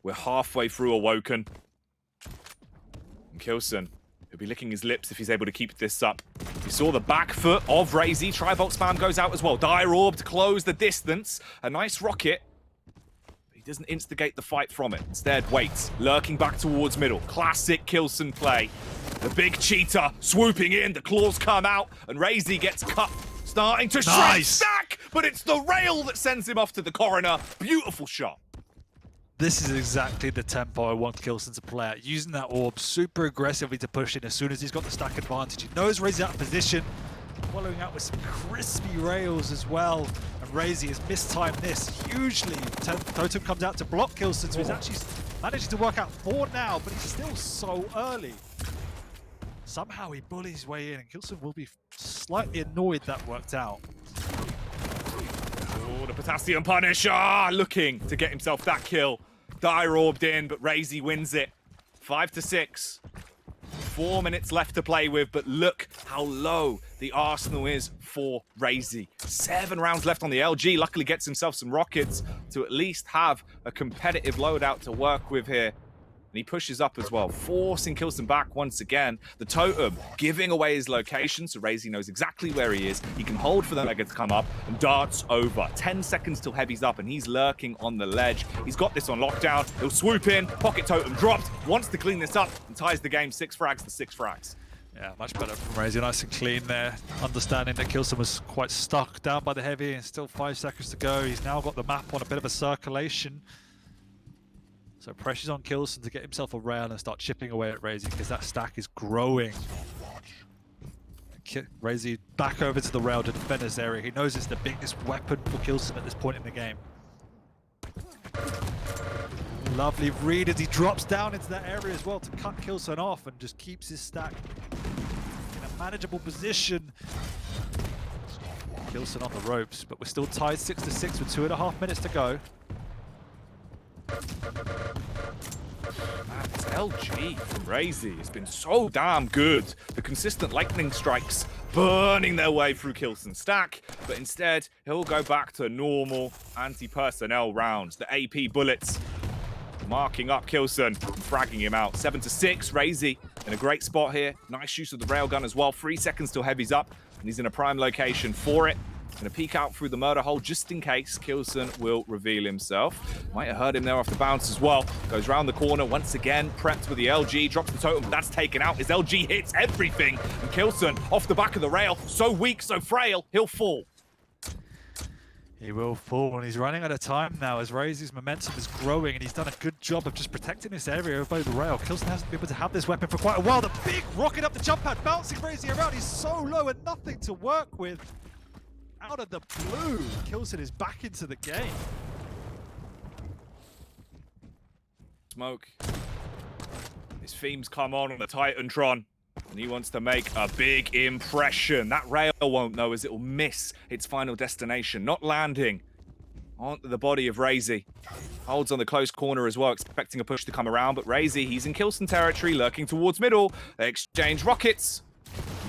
We're halfway through Awoken. And k1llsen, he'll be licking his lips if he's able to keep this up. You saw the back foot of RAISY. Tribolt spam goes out as well. Dire orb to close the distance. A nice rocket. He doesn't instigate the fight from it. Instead, waits, lurking back towards middle. Classic k1llsen play. The big cheetah swooping in. The claws come out, and RAISY gets cut. Starting to shred stack, but it's the rail that sends him off to the corner. Beautiful shot. This is exactly the tempo I want k1llsen to play at. Using that orb super aggressively to push in as soon as he's got the stack advantage. He knows RAISY out of position. Following out with some crispy rails as well. And RAISY has mistimed this hugely. Totem comes out to block k1llsen, so he's actually managing to work out 4 now, but he's still so early. Somehow he bullies his way in, and k1llsen will be slightly annoyed that worked out. Oh, the potassium punish, looking to get himself that kill. Dire orbed in, but RAISY wins it. 5-6. 4 minutes left to play with, but look how low the arsenal is for RAISY. 7 rounds left on the LG. Luckily gets himself some rockets to at least have a competitive loadout to work with here. And he pushes up as well, forcing k1llsen back once again. The totem giving away his location, so RAISY knows exactly where he is. He can hold for the Mega to come up and darts over. 10 seconds till Heavy's up, and he's lurking on the ledge. He's got this on lockdown. He'll swoop in, pocket totem dropped, wants to clean this up, and ties the game 6 frags to 6 frags. Yeah, much better from RAISY, nice and clean there. Understanding that k1llsen was quite stuck down by the Heavy, and still 5 seconds to go. He's now got the map on a bit of a circulation. So pressure's on k1llsen to get himself a rail and start chipping away at RAISY, because that stack is growing. RAISY back over to the rail to defend this area. He knows it's the biggest weapon for k1llsen at this point in the game. Lovely read as he drops down into that area as well to cut k1llsen off and just keeps his stack in a manageable position. k1llsen on the ropes, but we're still tied 6-6 with 2.5 minutes to go. Man, this LG from RAISY has been so damn good. The consistent lightning strikes burning their way through k1llsen's stack, but instead he'll go back to normal anti-personnel rounds. The AP bullets marking up k1llsen and fragging him out. 7-6, RAISY in a great spot here. Nice use of the railgun as well. 3 seconds till Heavy's up, and he's in a prime location for it. Gonna peek out through the murder hole just in case k1llsen will reveal himself. Might have heard him there off the bounce as well. Goes round the corner once again, prepped with the LG, drops the totem, that's taken out. His LG hits everything, and k1llsen off the back of the rail, so weak, so frail, he'll fall. He will fall, and he's running out of time now as RAISY's momentum is growing, and he's done a good job of just protecting this area by the rail. k1llsen hasn't been able to have this weapon for quite a while. The big rocket up the jump pad, bouncing RAISY around. He's so low and nothing to work with. Out of the blue, k1llsen is back into the game. Smoke. His themes come on the Titantron, and he wants to make a big impression. That rail won't know, as it will miss its final destination, not landing onto the body of RAISY. Holds on the close corner as well, expecting a push to come around, but RAISY, he's in k1llsen territory, lurking towards middle. They exchange rockets.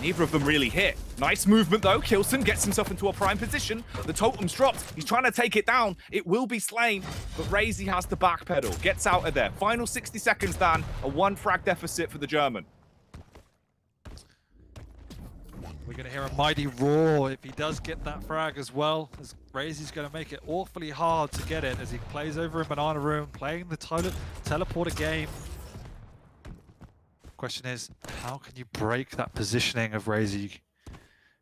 Neither of them really hit. Nice movement though. k1llsen gets himself into a prime position. The totem's dropped. He's trying to take it down. It will be slain, but RAISY has to backpedal. Gets out of there. Final 60 seconds, Dan. A 1 frag deficit for the German. We're going to hear a mighty roar if he does get that frag as well, as RAISY's going to make it awfully hard to get it as he plays over in Banana Room, playing the teleporter game. Question is, how can you break that positioning of RAISY?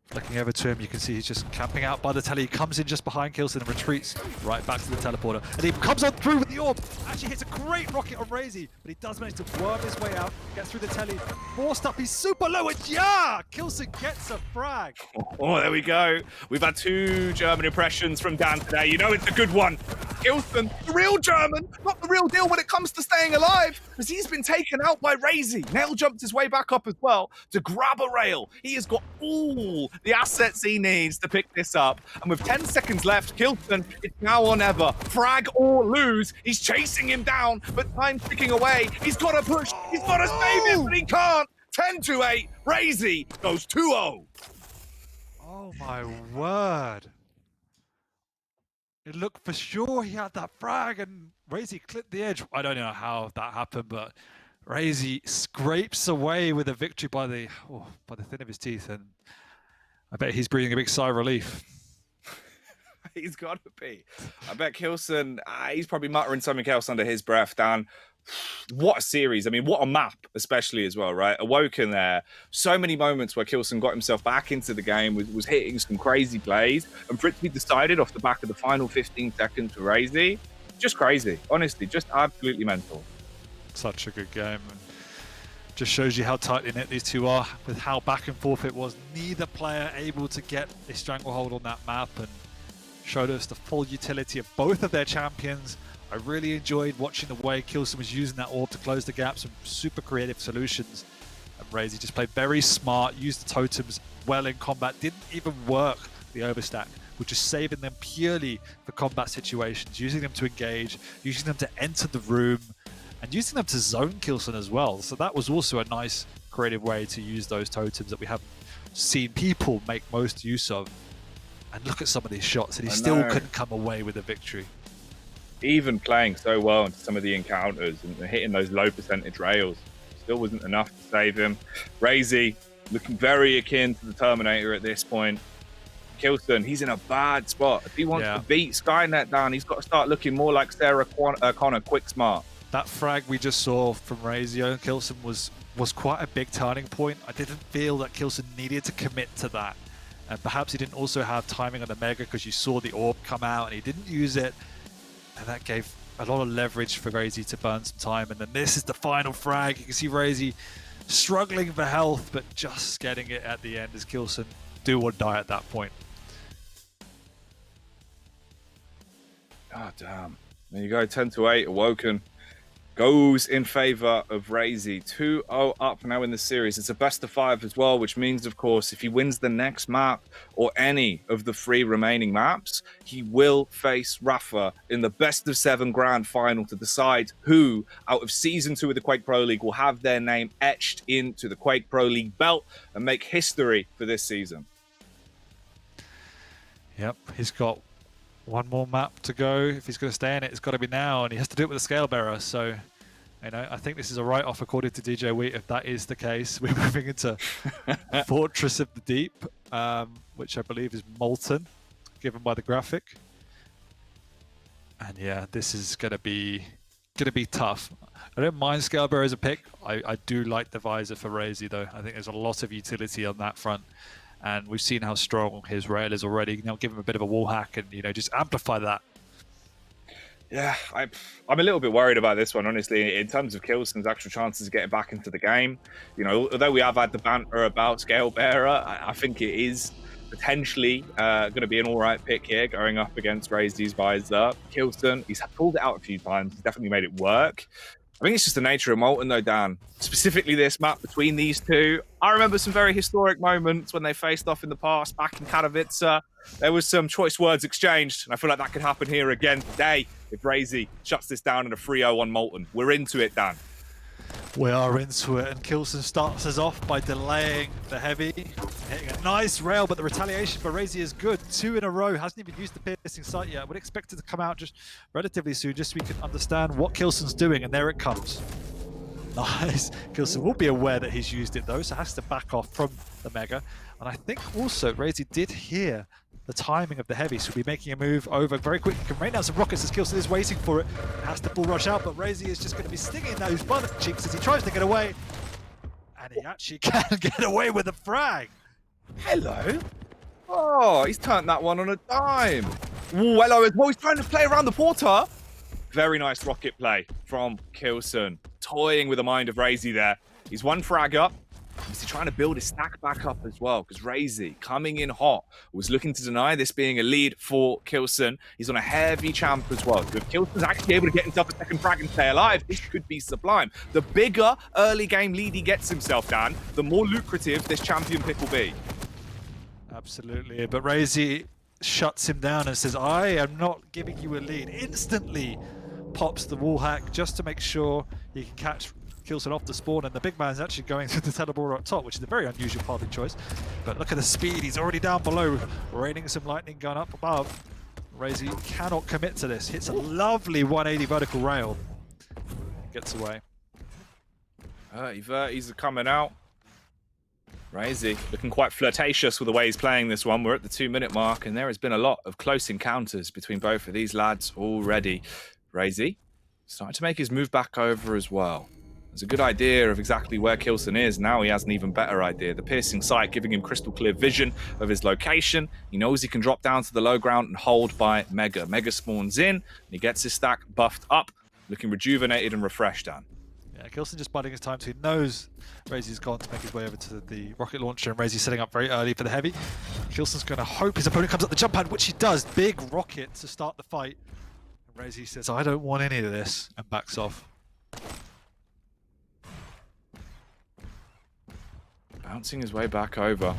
Flicking over to him, you can see he's just camping out by the telly. He comes in just behind k1llsen and retreats right back to the teleporter. And he comes on through with the orb. Actually hits a great rocket on RAISY, but he does manage to worm his way out, gets through the telly, forced up, he's super low, and yeah! k1llsen gets a frag. Oh, there we go. We've had 2 German impressions from Dan today. You know it's a good one. k1llsen, the real German, not the real deal when it comes to staying alive, because he's been taken out by RAISY. Nail jumped his way back up as well to grab a rail. He has got all the assets he needs to pick this up. And with 10 seconds left, k1llsen, it's now or never. Frag or lose. He's chasing him down, but time's ticking away. He's got to push. He's got to save him, but he can't. 10-8. RAISY goes 2-0. Oh my word. It looked for sure he had that frag and RAISY clipped the edge. I don't know how that happened, but RAISY scrapes away with a victory by the thin of his teeth, and I bet he's breathing a big sigh of relief. He's got to be. I bet k1llsen, he's probably muttering something else under his breath, Dan. what a series. I mean, what a map, especially as well, right? Awoken there. So many moments where k1llsen got himself back into the game, was hitting some crazy plays. And for it to be decided off the back of the final 15 seconds for RAISY, just crazy. Honestly, just absolutely mental. Such a good game. And just shows you how tightly knit these two are with how back and forth it was. Neither player able to get a stranglehold on that map, and showed us the full utility of both of their champions. I really enjoyed watching the way k1llsen was using that orb to close the gap, some super creative solutions. And RAISY just played very smart, used the totems well in combat, didn't even work the overstack, was just saving them purely for combat situations, using them to engage, using them to enter the room, and using them to zone k1llsen as well. So that was also a nice creative way to use those totems that we haven't seen people make most use of. And look at some of these shots, and he still couldn't come away with a victory. Even playing so well into some of the encounters and hitting those low percentage rails, still wasn't enough to save him. RAISY looking very akin to the Terminator at this point. k1llsen, he's in a bad spot. If he wants to beat Skynet down, he's got to start looking more like Sarah Connor, quick smart. That frag we just saw from RAISY and k1llsen was quite a big turning point. I didn't feel that k1llsen needed to commit to that. And perhaps he didn't also have timing on the Mega because you saw the orb come out and he didn't use it. And that gave a lot of leverage for RAISY to burn some time. And then this is the final frag. You can see RAISY struggling for health, but just getting it at the end as k1llsen do or die at that point. Oh, damn. There you go, 10-8, Awoken goes in favor of RAISY. 2-0 up now in the series. It's a best of 5 as well, which means, of course, if he wins the next map or any of the 3 remaining maps, he will face Rafa in the best of 7 grand final to decide who out of season 2 of the Quake Pro League will have their name etched into the Quake Pro League belt and make history for this season. Yep, he's got one more map to go. If he's going to stay in it, it's got to be now, and he has to do it with a scale bearer. So, you know, I think this is a write-off according to DJ Wheat. If that is the case, we're moving into Fortress of the Deep, which I believe is Molten, given by the graphic. And yeah, this is going to be tough. I don't mind scale bearer as a pick. I do like the visor for RAISY though. I think there's a lot of utility on that front. And we've seen how strong his rail is already. Now give him a bit of a wall hack and, you know, just amplify that. Yeah, I'm a little bit worried about this one, honestly, in terms of k1llsen's actual chances of getting back into the game. You know, although we have had the banter about Scale Bearer, I think it is potentially going to be an all right pick here going up against RAISY's visor. k1llsen, he's pulled it out a few times. He's definitely made it work. I think it's just the nature of Molten, though, Dan. Specifically this map between these two. I remember some very historic moments when they faced off in the past, back in Katowice. There was some choice words exchanged, and I feel like that could happen here again today if RAISY shuts this down in a 3-0 on Molten. We're into it, Dan. We are into it, and k1llsen starts us off by delaying the heavy, hitting a nice rail, but the retaliation for RAISY is good. 2 in a row, hasn't even used the piercing sight yet. Would expect it to come out just relatively soon, just so we can understand what k1llsen's doing, and there it comes. Nice. k1llsen will be aware that he's used it though, so has to back off from the Mega. And I think also RAISY did hear the timing of the heavy, so we'll be making a move over very quickly. Can rain down some rockets as k1llsen is waiting for it. Has to full rush out, but RAISY is just going to be stinging those butt cheeks as he tries to get away. And he actually can get away with a frag. Hello. Oh, he's turned that one on a dime. Ooh, hello as well. He's trying to play around the porter. Very nice rocket play from k1llsen. Toying with the mind of RAISY there. He's one frag up. He's trying to build his stack back up as well, because RAISY, coming in hot, was looking to deny this being a lead for k1llsen. He's on a heavy champ as well. So if k1llsen's actually able to get himself a second frag and stay alive, this could be sublime. The bigger early game lead he gets himself, Dan, the more lucrative this champion pick will be. Absolutely, but RAISY shuts him down and says, I am not giving you a lead. Instantly pops the wall hack just to make sure he can catch k1llsen off the spawn, and the big man's actually going through the teleporter up top, which is a very unusual pathing choice. But look at the speed, he's already down below, raining some lightning gun up above. RAISY cannot commit to this, hits a lovely 180 vertical rail, gets away. Verties are coming out. RAISY looking quite flirtatious with the way he's playing this one. We're at the 2-minute mark, and there has been a lot of close encounters between both of these lads already. RAISY starting to make his move back over as well. There's a good idea of exactly where k1llsen is. Now he has an even better idea. The piercing sight giving him crystal clear vision of his location. He knows he can drop down to the low ground and hold by Mega. Mega spawns in, and he gets his stack buffed up, looking rejuvenated and refreshed, Dan. Yeah, k1llsen just biding his time, so he knows RAISY's gone to make his way over to the rocket launcher, and RAISY's setting up very early for the heavy. k1llsen's going to hope his opponent comes up the jump pad, which he does. Big rocket to start the fight. And RAISY says, I don't want any of this, and backs off. Bouncing his way back over.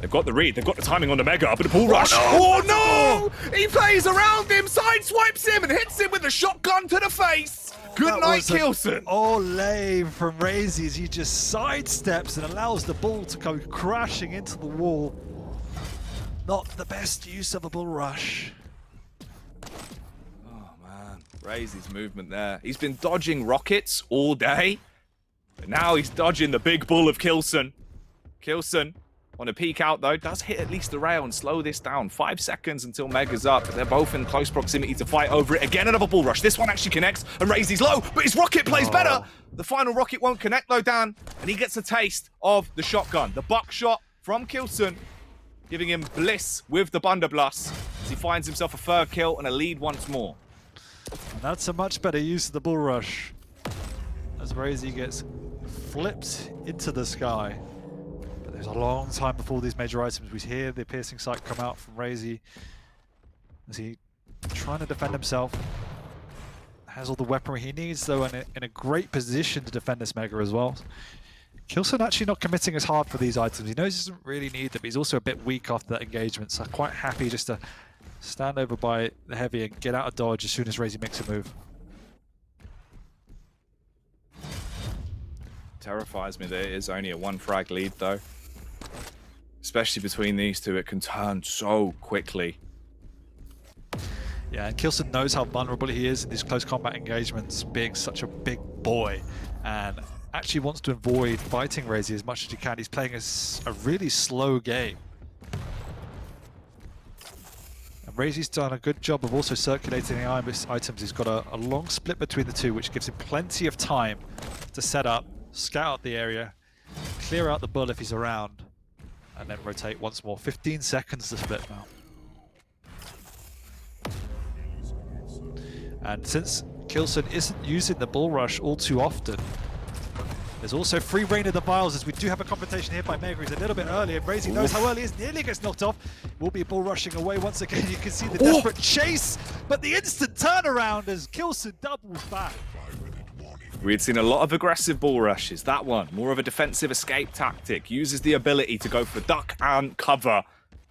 They've got the read, they've got the timing on the Mega, but the bull rush. Oh no! He plays around him, sideswipes him, and hits him with a shotgun to the face. Good night, k1llsen. Olay from RAISY as he just sidesteps and allows the ball to go crashing into the wall. Not the best use of a bull rush. Oh man, RAISY's movement there. He's been dodging rockets all day. But now he's dodging the big bull of k1llsen. k1llsen, on a peek out though, does hit at least the rail and slow this down. 5 seconds until Mega's up. They're both in close proximity to fight over it. Again, another bull rush. This one actually connects, and RAISY's low, but his rocket plays better. The final rocket won't connect though, Dan, and he gets a taste of the shotgun. The buckshot from k1llsen, giving him bliss with the blunderbuss as he finds himself a third kill and a lead once more. And that's a much better use of the bull rush as RAISY gets flipped into the sky. But there's a long time before these major items. We hear the piercing sight come out from RAISY as he trying to defend himself. Has all the weaponry he needs though, and in a great position to defend this Mega as well. k1llsen actually not committing as hard for these items. He knows he doesn't really need them, but he's also a bit weak after that engagement, so quite happy just to stand over by the heavy and get out of dodge as soon as RAISY makes a move. Terrifies me that it is only a 1 frag lead though. Especially between these two, it can turn so quickly. Yeah, and k1llsen knows how vulnerable he is in these close combat engagements, being such a big boy, and actually wants to avoid fighting RAISY as much as he can. He's playing a really slow game. And RAISY's done a good job of also circulating the items. He's got a long split between the two, which gives him plenty of time to set up, scout out the area, clear out the bull if he's around, and then rotate once more. 15 seconds to split now. And since k1llsen isn't using the bull rush all too often, there's also free reign of the vials, as we do have a confrontation here by Mega. He's a little bit early, and RAISY knows how early he is, nearly gets knocked off. Will be bull rushing away once again. You can see the desperate chase, but the instant turnaround as k1llsen doubles back. We had seen a lot of aggressive bull rushes. That one, more of a defensive escape tactic, uses the ability to go for duck and cover,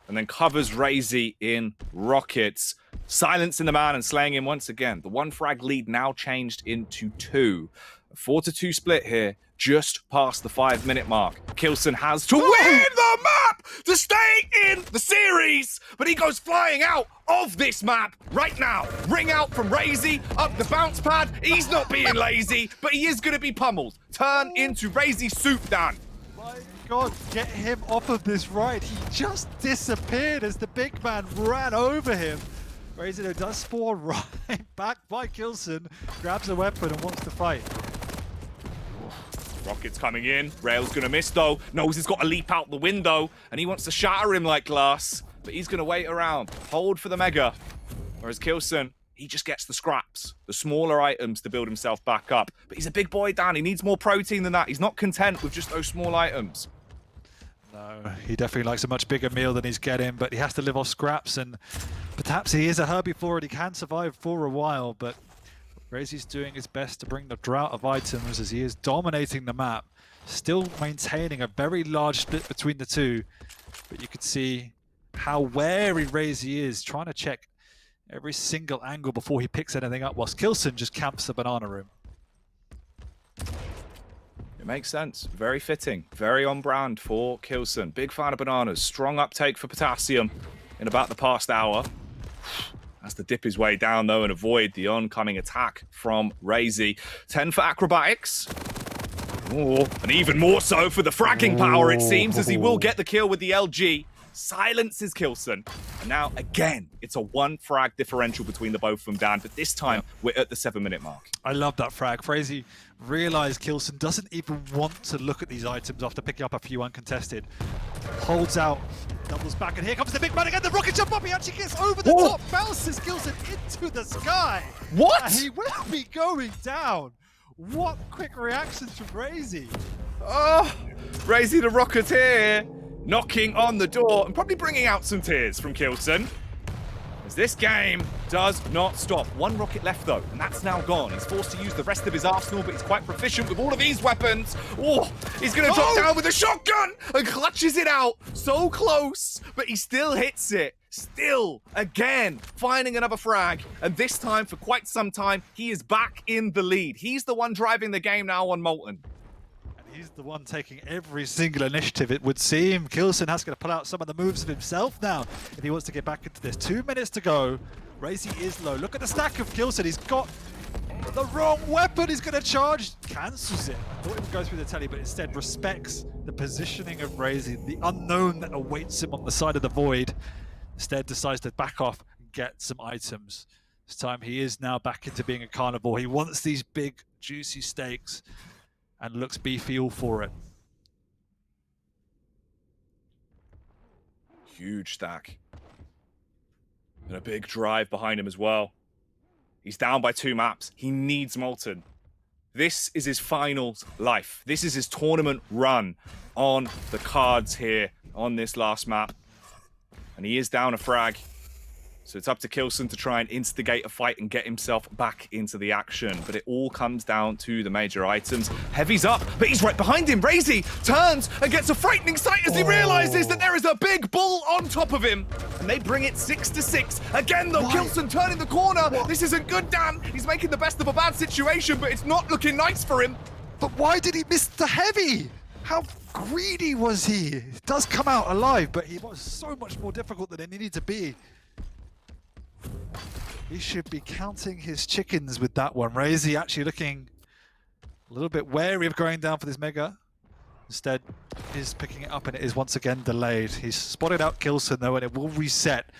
and then covers RAISY in rockets, silencing the man and slaying him once again. The 1 frag lead now changed into 2. A 4-2 split here, just past the 5-minute mark. k1llsen has to win the map to stay in the series, but he goes flying out of this map right now. Ring out from RAISY, up the bounce pad. He's not being lazy, but he is going to be pummeled. Turn into RAISY soup, Dan. My God, get him off of this ride. He just disappeared as the big man ran over him. RAISY does spawn right back by k1llsen, grabs a weapon and wants to fight. Rocket's coming in. Rail's going to miss, though. Knows he's got to leap out the window, and he wants to shatter him like glass, but he's going to wait around, hold for the Mega. Whereas k1llsen, he just gets the scraps, the smaller items to build himself back up. But he's a big boy, Dan. He needs more protein than that. He's not content with just those small items. No, he definitely likes a much bigger meal than he's getting, but he has to live off scraps, and perhaps he is a herbivore and he can survive for a while, but RAISY's doing his best to bring the drought of items as he is dominating the map, still maintaining a very large split between the two, but you can see how wary RAISY is, trying to check every single angle before he picks anything up, whilst k1llsen just camps the banana room. It makes sense. Very fitting. Very on brand for k1llsen. Big fan of bananas. Strong uptake for potassium in about the past hour. Has to dip his way down, though, and avoid the oncoming attack from RAISY. 10 for acrobatics. Ooh, and even more so for the fragging power, it seems, as he will get the kill with the LG. silences k1llsen. And now, again, it's a 1 frag differential between the both of them, Dan. But this time, we're at the 7-minute mark. I love that frag. RAISY realized k1llsen doesn't even want to look at these items after picking up a few uncontested. Holds out, doubles back, and here comes the big man again. The rocket jump up, he actually gets over the top, bounces k1llsen into the sky. What? And he will be going down. What quick reactions from RAISY. Oh, RAISY the Rocketeer knocking on the door and probably bringing out some tears from k1llsen. As this game does not stop. 1 rocket left though, and that's now gone. He's forced to use the rest of his arsenal, but he's quite proficient with all of these weapons. Oh, he's gonna drop down with a shotgun and clutches it out. So close, but he still hits it. Still, again, finding another frag. And this time, for quite some time, he is back in the lead. He's the one driving the game now on Molten. He's the one taking every single initiative, it would seem. k1llsen has to pull out some of the moves of himself now if he wants to get back into this. 2 minutes to go. RAISY is low. Look at the stack of k1llsen. He's got the wrong weapon. He's going to charge. Cancels it. I thought it would go through the telly, but instead respects the positioning of RAISY, the unknown that awaits him on the side of the void. Instead decides to back off and get some items. This time he is now back into being a carnivore. He wants these big, juicy steaks and looks beefy all for it. Huge stack. And a big drive behind him as well. He's down by 2 maps. He needs Molten. This is his final life. This is his tournament run on the cards here on this last map. And he is down a frag. So it's up to k1llsen to try and instigate a fight and get himself back into the action. But it all comes down to the major items. Heavy's up, but he's right behind him. RAISY turns and gets a frightening sight as he realizes that there is a big bull on top of him. And they bring it 6-6. Again, though, k1llsen turning the corner. This isn't good, Dan. He's making the best of a bad situation, but it's not looking nice for him. But why did he miss the heavy? How greedy was he? He does come out alive, but he was so much more difficult than he needed to be. He should be counting his chickens with that one. RAISY actually looking a little bit wary of going down for this mega. Instead, he's picking it up and it is once again delayed. He's spotted out k1llsen though and it will reset.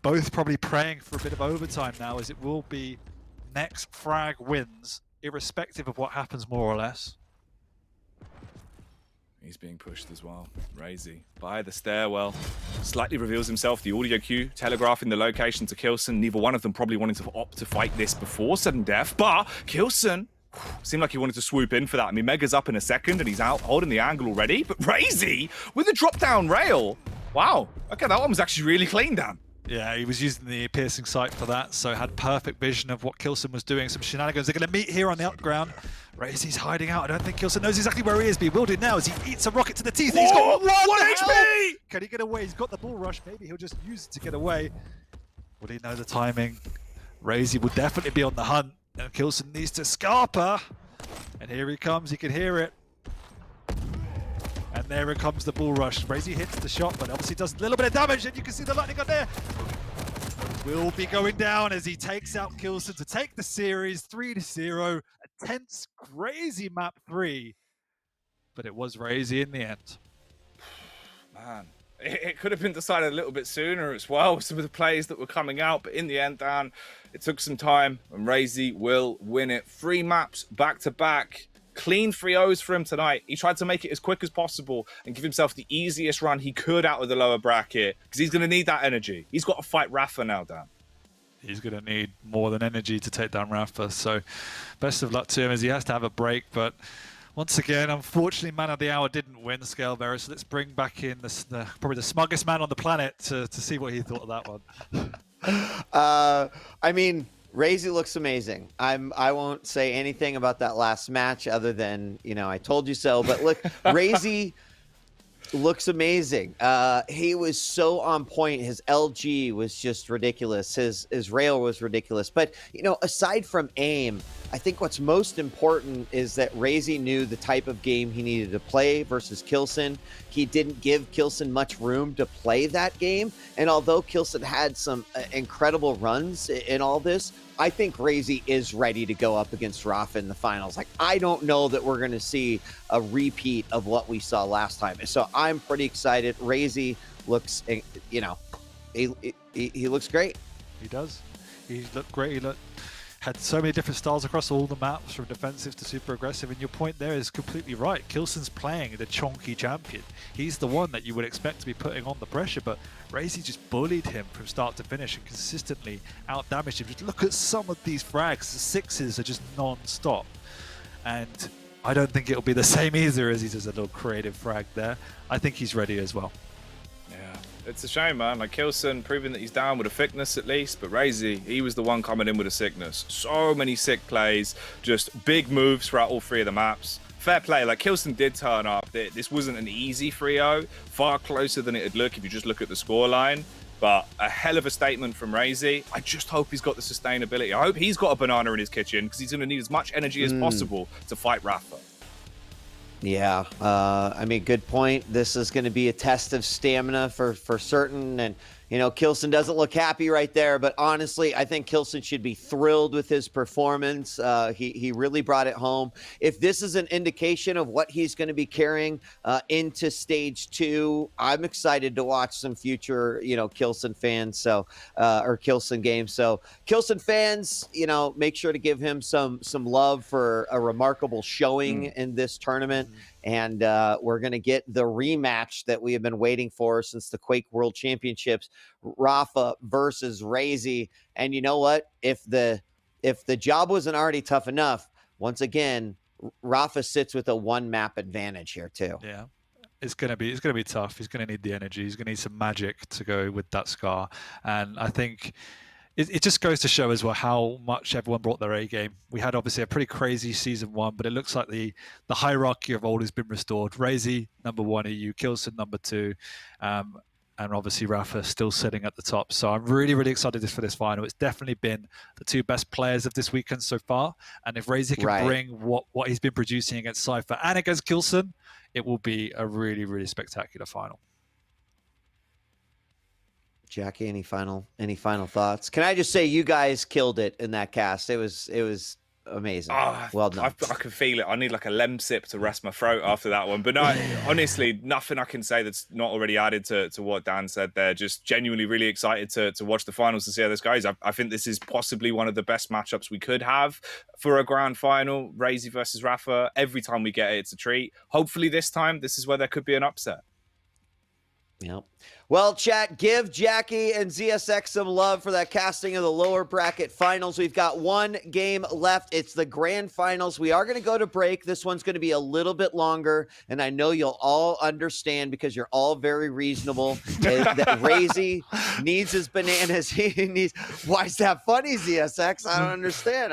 Both probably praying for a bit of overtime now as it will be next frag wins, irrespective of what happens more or less. He's being pushed as well. RAISY by the stairwell. Slightly reveals himself. The audio cue telegraphing the location to k1llsen. Neither one of them probably wanting to opt to fight this before sudden death. But k1llsen seemed like he wanted to swoop in for that. I mean, Mega's up in a second and he's out holding the angle already. But RAISY with a drop down rail. Wow. Okay, that one was actually really clean, Dan. Yeah, he was using the piercing sight for that, so had perfect vision of what k1llsen was doing. Some shenanigans. They're going to meet here on the upground. RAISY's hiding out. I don't think k1llsen knows exactly where he is, but he will do now as he eats a rocket to the teeth. He's got 1 HP! Can he get away? He's got the bull rush. Maybe he'll just use it to get away. Will he know the timing? RAISY will definitely be on the hunt, and k1llsen needs to scarper. And here he comes. He can hear it. And there it comes the bull rush. RAISY hits the shot, but obviously does a little bit of damage, and you can see the lightning on there. Will be going down as he takes out k1llsen to take the series 3-0. A tense, crazy map 3. But it was RAISY in the end. Man, it could have been decided a little bit sooner as well with some of the plays that were coming out. But in the end, Dan, it took some time, and RAISY will win it. 3 maps back to back. Clean 3-0s for him tonight. He tried to make it as quick as possible and give himself the easiest run he could out of the lower bracket because he's going to need that energy. He's got to fight Rafa now, Dan. He's going to need more than energy to take down Rafa. So best of luck to him as he has to have a break. But once again, unfortunately, man of the hour didn't win Scalebearer. So let's bring back in probably the smuggest man on the planet to see what he thought of that one. I mean, RAISY looks amazing. I won't say anything about that last match other than, you know, I told you so. But look, RAISY looks amazing. He was so on point. His LG was just ridiculous. His rail was ridiculous. But, you know, aside from aim, I think what's most important is that RAISY knew the type of game he needed to play versus k1llsen. He didn't give k1llsen much room to play that game. And although k1llsen had some incredible runs in all this, I think RAISY is ready to go up against Rafa in the finals. Like, I don't know that we're going to see a repeat of what we saw last time. So I'm pretty excited. RAISY looks, you know, he looks great. He does. He looked great. He had so many different styles across all the maps, from defensive to super aggressive, and your point there is completely right. k1llsen's playing the chonky champion. He's the one that you would expect to be putting on the pressure, but RAISY just bullied him from start to finish and consistently out-damaged him. Just look at some of these frags. The sixes are just non-stop. And I don't think it'll be the same either, as he does a little creative frag there. I think he's ready as well. It's a shame, man. Like, k1llsen proving that he's down with a thickness at least, but RAISY, he was the one coming in with a sickness. So many sick plays, just big moves throughout all 3 of the maps. Fair play, like, k1llsen did turn up. This wasn't an easy 3-0, far closer than it'd look if you just look at the scoreline. But a hell of a statement from RAISY. I just hope he's got the sustainability. I hope he's got a banana in his kitchen, because he's going to need as much energy as possible to fight Rafa. Yeah, I mean, good point. This is going to be a test of stamina for certain. And, you know, k1llsen doesn't look happy right there. But honestly, I think k1llsen should be thrilled with his performance. He really brought it home. If this is an indication of what he's going to be carrying into stage 2, I'm excited to watch some future, you know, k1llsen fans. So, or k1llsen games. So, k1llsen fans, you know, make sure to give him some love for a remarkable showing in this tournament. And we're going to get the rematch that we have been waiting for since the Quake World Championships, Rafa versus RAISY. And you know what? If the job wasn't already tough enough, once again, Rafa sits with a 1-map advantage here too. Yeah. It's gonna be tough. He's gonna need the energy. He's gonna need some magic to go with that scar. And I think it just goes to show as well how much everyone brought their A game. We had obviously a pretty crazy season 1, but it looks like the hierarchy of old has been restored. RAISY number 1 EU, k1llsen number 2, and obviously Rafa still sitting at the top. So I'm really, really excited for this final. It's definitely been the 2 best players of this weekend so far. And if RAISY can bring what he's been producing against Cypher and against k1llsen, it will be a really, really spectacular final. Jackie, any final thoughts? Can I just say you guys killed it in that cast? It was amazing. Well done. I can feel it. I need like a lem sip to rest my throat after that one. But no, honestly, nothing I can say that's not already added to what Dan said there. Just genuinely really excited to watch the finals to see how this goes. I think this is possibly one of the best matchups we could have for a grand final. RAISY versus Rafa. Every time we get it, it's a treat. Hopefully this time, this is where there could be an upset. Yep. Well, chat, give Jackie and ZSX some love for that casting of the lower bracket finals. We've got 1 game left. It's the grand finals. We are going to go to break. This one's going to be a little bit longer, and I know you'll all understand because you're all very reasonable. That RAISY needs his bananas. He needs. Why is that funny, ZSX? I don't understand.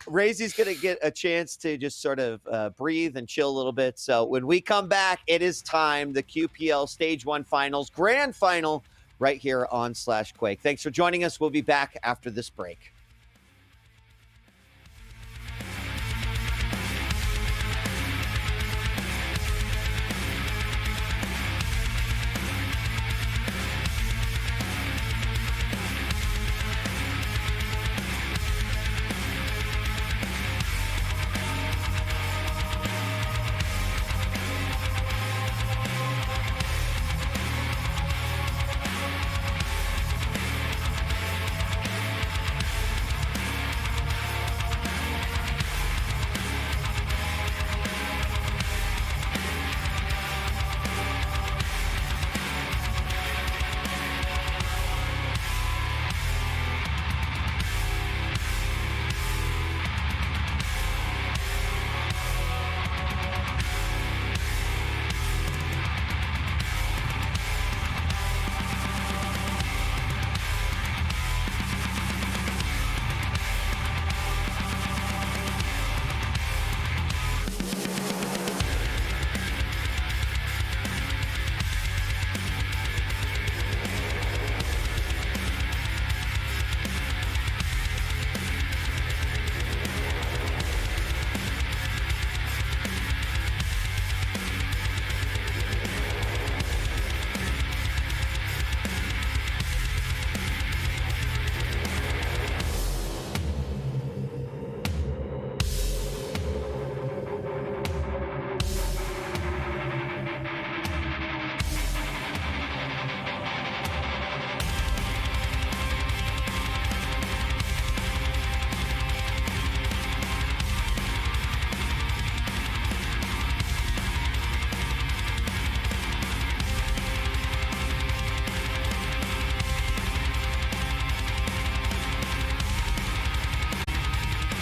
RAISY's going to get a chance to just sort of breathe and chill a little bit. So when we come back, it is time. The QPL Stage 1 Finals, Grand Final, right here on /Quake. Thanks for joining us. We'll be back after this break.